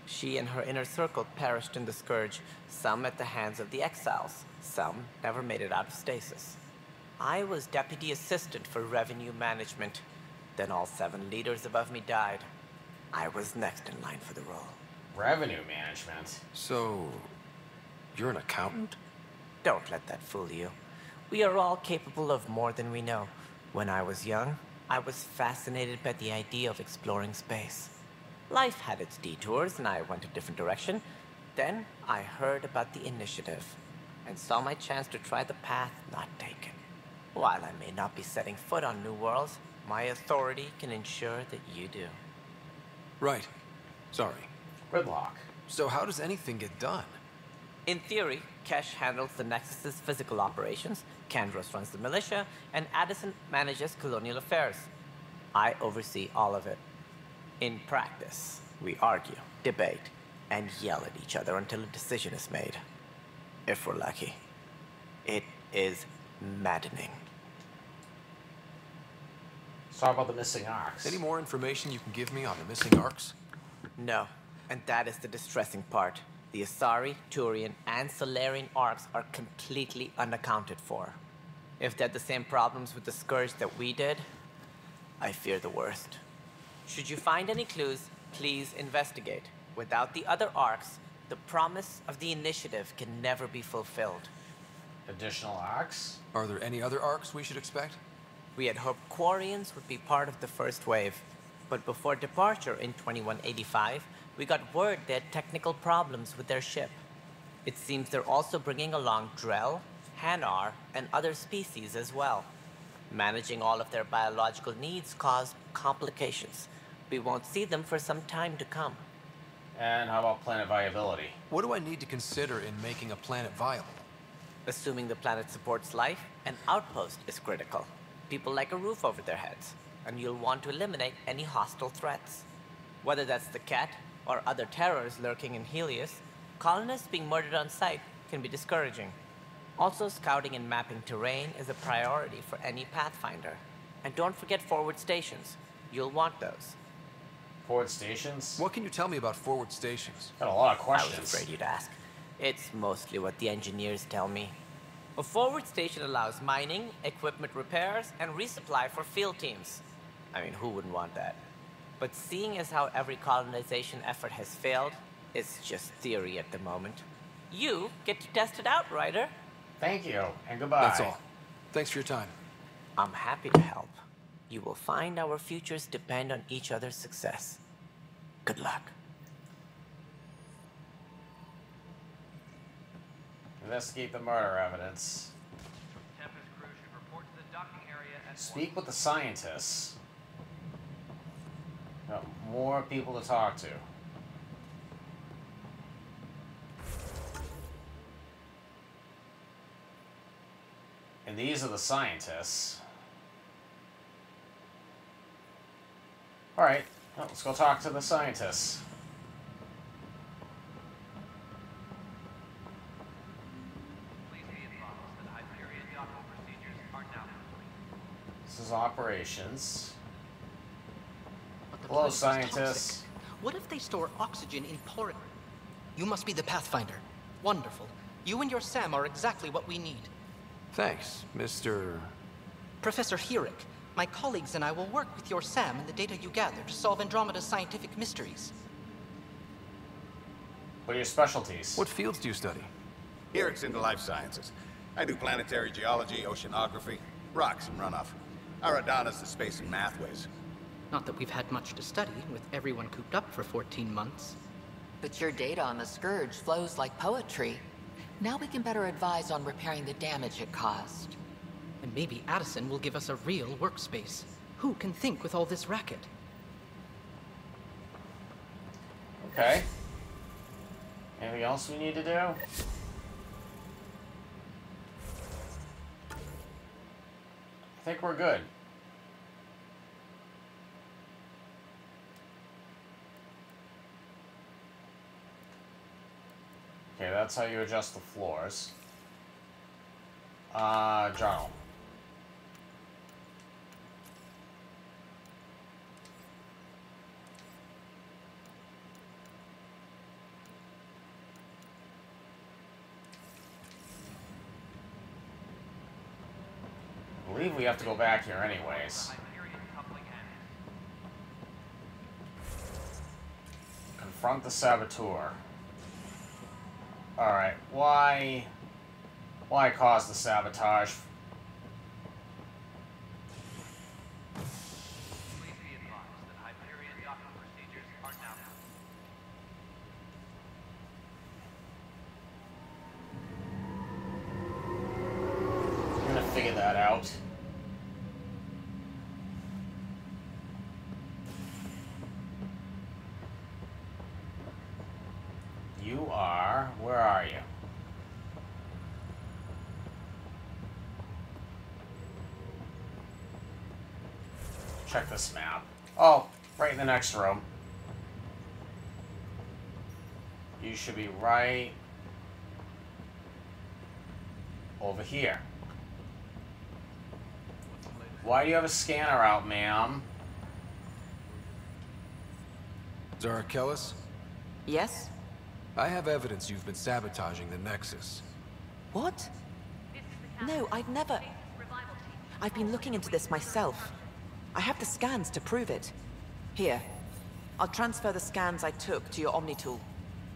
She and her inner circle perished in the Scourge, some at the hands of the Exiles, some never made it out of stasis. I was deputy assistant for revenue management. Then all 7 leaders above me died. I was next in line for the role. Revenue management? So, you're an accountant? Don't let that fool you. We are all capable of more than we know. When I was young, I was fascinated by the idea of exploring space. Life had its detours, and I went a different direction. Then I heard about the initiative, and saw my chance to try the path not taken. While I may not be setting foot on new worlds, my authority can ensure that you do. Right. Sorry. Gridlock. So how does anything get done? In theory, Kesh handles the Nexus's physical operations, Kandros runs the militia, and Addison manages colonial affairs. I oversee all of it. In practice, we argue, debate, and yell at each other until a decision is made. If we're lucky. It is maddening. Let's talk about the missing arcs. Any more information you can give me on the missing arcs? No, and that is the distressing part. The Asari, Turian, and Solarian arcs are completely unaccounted for. If they had the same problems with the Scourge that we did, I fear the worst. Should you find any clues, please investigate. Without the other arcs, the promise of the initiative can never be fulfilled. Additional arcs? Are there any other arcs we should expect? We had hoped Quarians would be part of the first wave, but before departure in 2185, we got word they had technical problems with their ship. It seems they're also bringing along Drell, Hanar, and other species as well. Managing all of their biological needs caused complications. We won't see them for some time to come. And how about planet viability? What do I need to consider in making a planet viable? Assuming the planet supports life, an outpost is critical. People like a roof over their heads, and you'll want to eliminate any hostile threats. Whether that's the Cat or other terrors lurking in Helios, colonists being murdered on sight can be discouraging. Also, scouting and mapping terrain is a priority for any Pathfinder. And don't forget forward stations. You'll want those. Forward stations? What can you tell me about forward stations? Got a lot of questions. I was afraid you'd ask. It's mostly what the engineers tell me. A forward station allows mining, equipment repairs, and resupply for field teams. I mean, who wouldn't want that? But seeing as how every colonization effort has failed, it's just theory at the moment. You get to test it out, Ryder. Thank you, and goodbye. That's all. Thanks for your time. I'm happy to help. You will find our futures depend on each other's success. Good luck. Investigate the murder evidence. Tempest crew should report to the docking area at Speak with the scientists. Got more people to talk to. And these are the scientists. Alright, well, let's go talk to the scientists. Please be advised that Hyperion docking procedures are now complete. This is operations. But the Hello, planet is scientists. toxic. What if they store oxygen in porous? You must be the Pathfinder. Wonderful. You and your Sam are exactly what we need. Thanks, Mr. Professor Herrick, my colleagues and I will work with your Sam and the data you gather to solve Andromeda's scientific mysteries. What are your specialties? What fields do you study? Herrick's into life sciences. I do planetary geology, oceanography, rocks and runoff. Aradana's the space and math whiz. Not that we've had much to study, with everyone cooped up for 14 months. But your data on the Scourge flows like poetry. Now we can better advise on repairing the damage it caused. And maybe Addison will give us a real workspace. Who can think with all this racket? Okay. Anything else we need to do? I think we're good. Okay, that's how you adjust the floors. Journal. I believe we have to go back here anyways. Confront the saboteur. Alright, why cause the sabotage? I'm gonna figure that out. You are... where are you? Check this map. Oh, right in the next room. You should be right over here. Why do you have a scanner out, ma'am? Zara Kellis? Yes? I have evidence you've been sabotaging the Nexus. What? No, I'd never... I've been looking into this myself. I have the scans to prove it. Here. I'll transfer the scans I took to your Omni tool.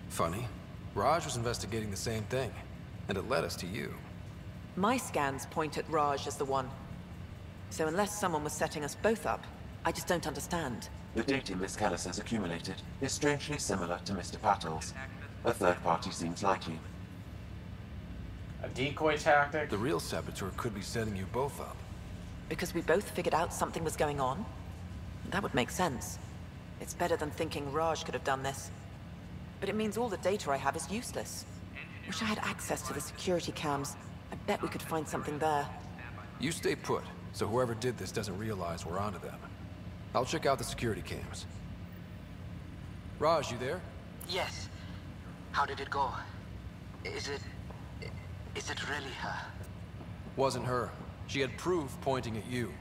Funny. Raj was investigating the same thing, and it led us to you. My scans point at Raj as the one. So unless someone was setting us both up, I just don't understand. The data Miss Kellis has accumulated is strangely similar to Mr. Patel's. A third party seems likely. A decoy tactic? The real saboteur could be setting you both up. Because we both figured out something was going on? That would make sense. It's better than thinking Raj could have done this. But it means all the data I have is useless. Wish I had access to the security cams. I bet we could find something there. You stay put, so whoever did this doesn't realize we're onto them. I'll check out the security cams. Raj, you there? Yes. How did it go? Is it really her? Wasn't her. She had proof pointing at you.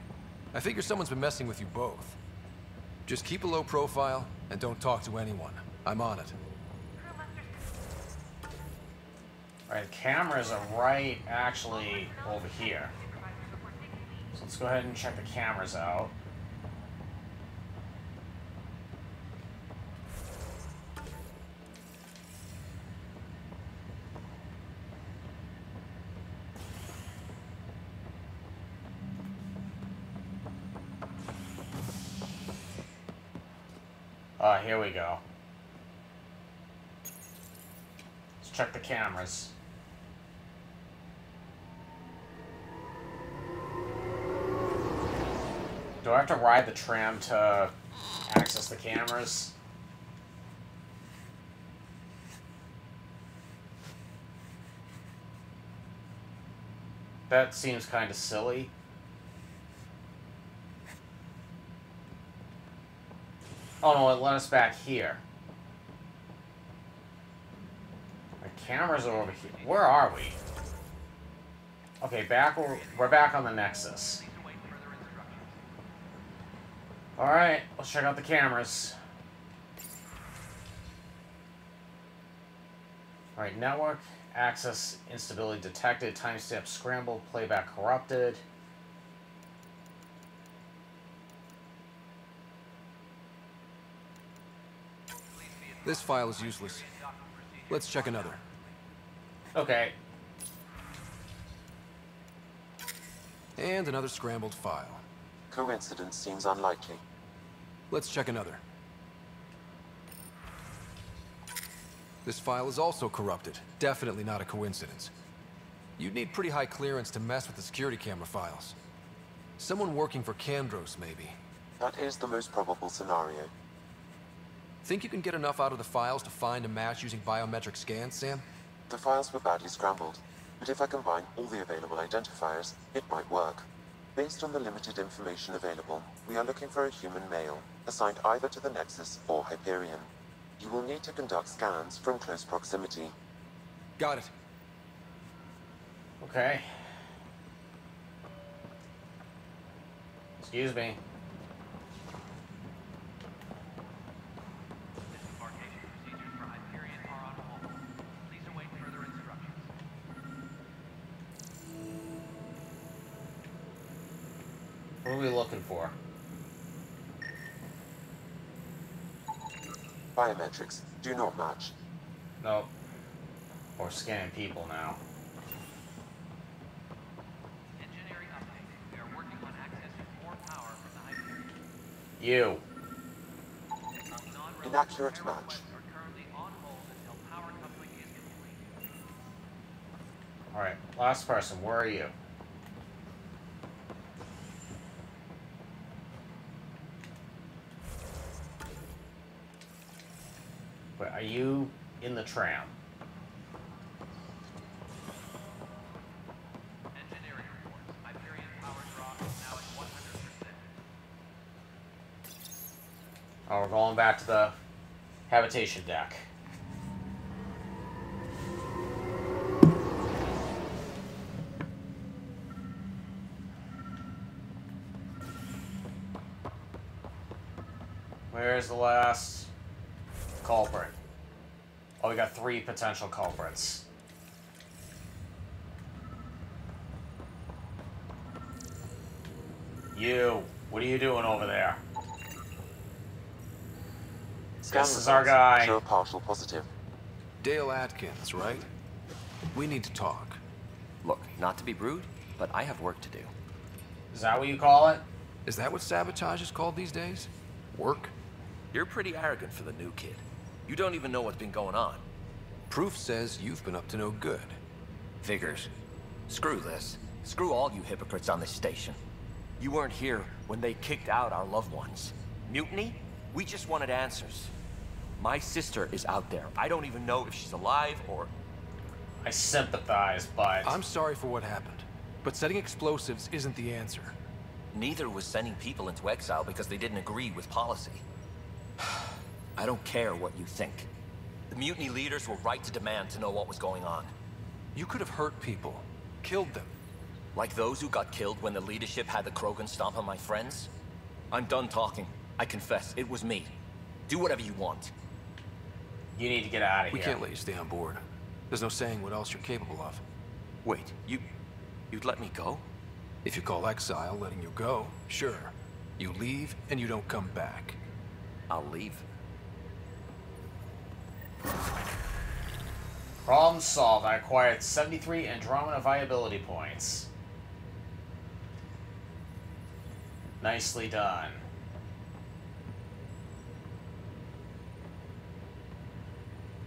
I figure someone's been messing with you both. Just keep a low profile, and don't talk to anyone. I'm on it. Alright, the cameras are right, actually, over here. So let's go ahead and check the cameras out. Here we go. Let's check the cameras. Do I have to ride the tram to access the cameras? That seems kind of silly. Oh no, it led us back here. The cameras are over here. Where are we? Okay, we're back on the Nexus. Alright, let's check out the cameras. Alright, network access instability detected, timestamp scrambled, playback corrupted. This file is useless. Let's check another. Okay. And another scrambled file. Coincidence seems unlikely. Let's check another. This file is also corrupted. Definitely not a coincidence. You'd need pretty high clearance to mess with the security camera files. Someone working for Kandros, maybe. That is the most probable scenario. Think you can get enough out of the files to find a match using biometric scans, Sam? The files were badly scrambled, but if I combine all the available identifiers, it might work. Based on the limited information available, we are looking for a human male, assigned either to the Nexus or Hyperion. You will need to conduct scans from close proximity. Got it. Okay. Excuse me. Disembarkation procedures for Hyperion are on hold. Please await further instructions. What are we looking for? Biometrics do not match. Nope. We're scanning people now. Engineering update. We are working on accessing more power from the Hyperion. You. Inaccurate match. Are currently on hold until power coupling is complete. Alright, last person, where are you? Wait, are you in the tram? Engineering reports. Hyperion power draw is now at 100%. Oh, we're going back to the habitation deck. Where's the last culprit? Oh, we got 3 potential culprits. You, what are you doing over there? This is our guy. Show partial positive. Dale Atkins, right? We need to talk. Look, not to be rude, but I have work to do. Is that what you call it? Is that what sabotage is called these days? Work? You're pretty arrogant for the new kid. You don't even know what's been going on. Proof says you've been up to no good. Figures. Screw this. Screw all you hypocrites on this station. You weren't here when they kicked out our loved ones. Mutiny? We just wanted answers. My sister is out there. I don't even know if she's alive or... I sympathize, but... I'm sorry for what happened, but setting explosives isn't the answer. Neither was sending people into exile because they didn't agree with policy. I don't care what you think. The mutiny leaders were right to demand to know what was going on. You could have hurt people, killed them. Like those who got killed when the leadership had the Krogan stomp on my friends? I'm done talking. I confess, it was me. Do whatever you want. You need to get out of here. We can't let you stay on board. There's no saying what else you're capable of. Wait, you'd let me go? If you call exile letting you go, sure. You leave and you don't come back. I'll leave. Problem solved. I acquired 73 Andromeda viability points. Nicely done.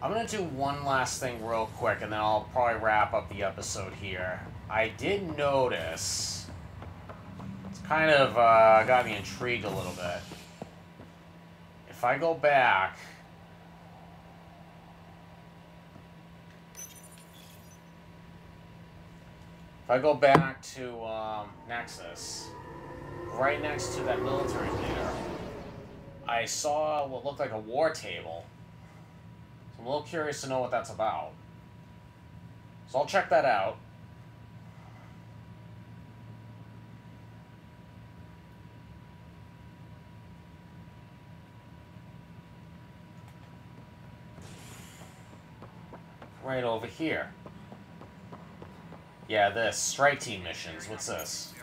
I'm going to do one last thing real quick, and then I'll probably wrap up the episode here. I did notice... It's kind of got me intrigued a little bit. If I go back... If I go back to Nexus, right next to that military leader, I saw what looked like a war table. So I'm a little curious to know what that's about. So I'll check that out. Right over here. Yeah, this. Strike team missions. What's this?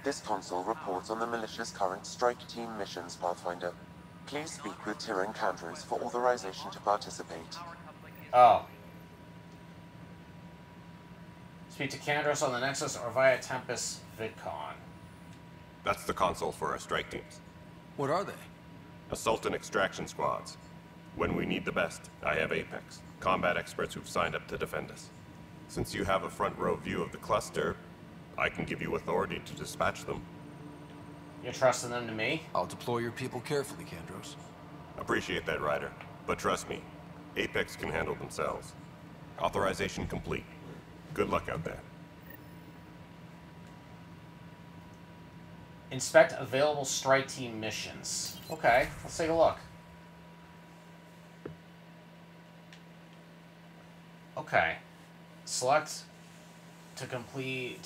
This console reports on the militia's current strike team missions, Pathfinder. Please speak with Tyrion Candrus for authorization to participate. Oh. Speak to Candrus on the Nexus or via Tempest VidCon. That's the console for our strike teams. What are they? Assault and extraction squads. When we need the best, I have Apex, combat experts who've signed up to defend us. Since you have a front row view of the cluster, I can give you authority to dispatch them. You're trusting them to me? I'll deploy your people carefully, Candros. Appreciate that, Ryder. But trust me, Apex can handle themselves. Authorization complete. Good luck out there. Inspect available strike team missions. Okay, let's take a look. Okay. Select to complete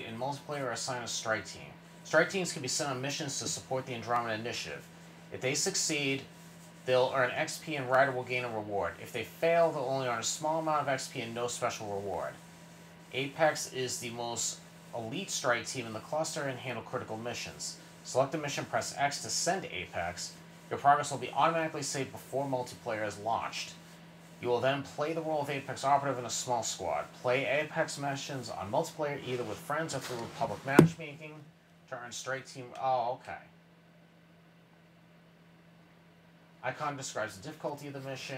in multiplayer or assign a strike team. Strike teams can be sent on missions to support the Andromeda initiative. If they succeed, they'll earn XP and Ryder will gain a reward. If they fail, they'll only earn a small amount of XP and no special reward. Apex is the most elite strike team in the cluster and handle critical missions. Select a mission, press X to send to Apex. Your progress will be automatically saved before multiplayer is launched. You will then play the role of Apex Operative in a small squad. Play Apex missions on multiplayer either with friends or through public matchmaking to earn strike team... Oh, okay. Icon describes the difficulty of the mission.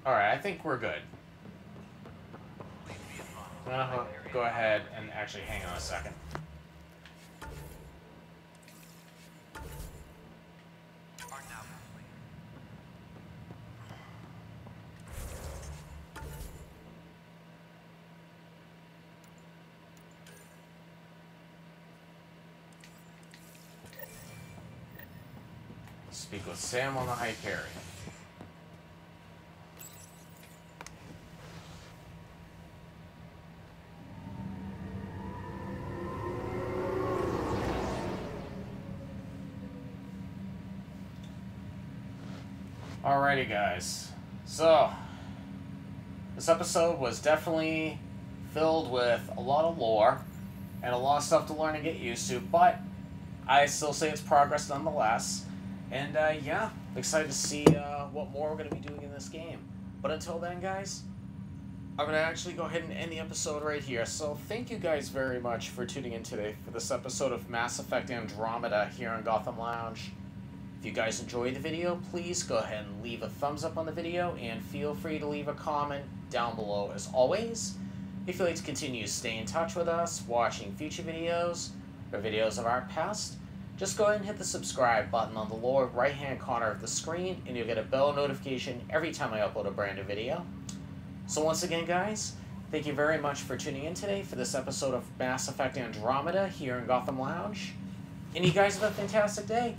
Alright, I think we're good. I'm gonna go ahead and actually hang on a second. Speak with Sam on the Hyperion. Alrighty, guys. So, this episode was definitely filled with a lot of lore and a lot of stuff to learn and get used to, but I still say it's progress nonetheless. And yeah, excited to see what more we're going to be doing in this game. But until then, guys, I'm going to actually go ahead and end the episode right here. So thank you guys very much for tuning in today for this episode of Mass Effect Andromeda here on Gotham Lounge. If you guys enjoyed the video, please go ahead and leave a thumbs up on the video and feel free to leave a comment down below as always. If you'd like to continue to stay in touch with us, watching future videos or videos of our past, just go ahead and hit the subscribe button on the lower right hand corner of the screen and you'll get a bell notification every time I upload a brand new video. So once again, guys, thank you very much for tuning in today for this episode of Mass Effect Andromeda here in Gotham Lounge. And you guys have a fantastic day.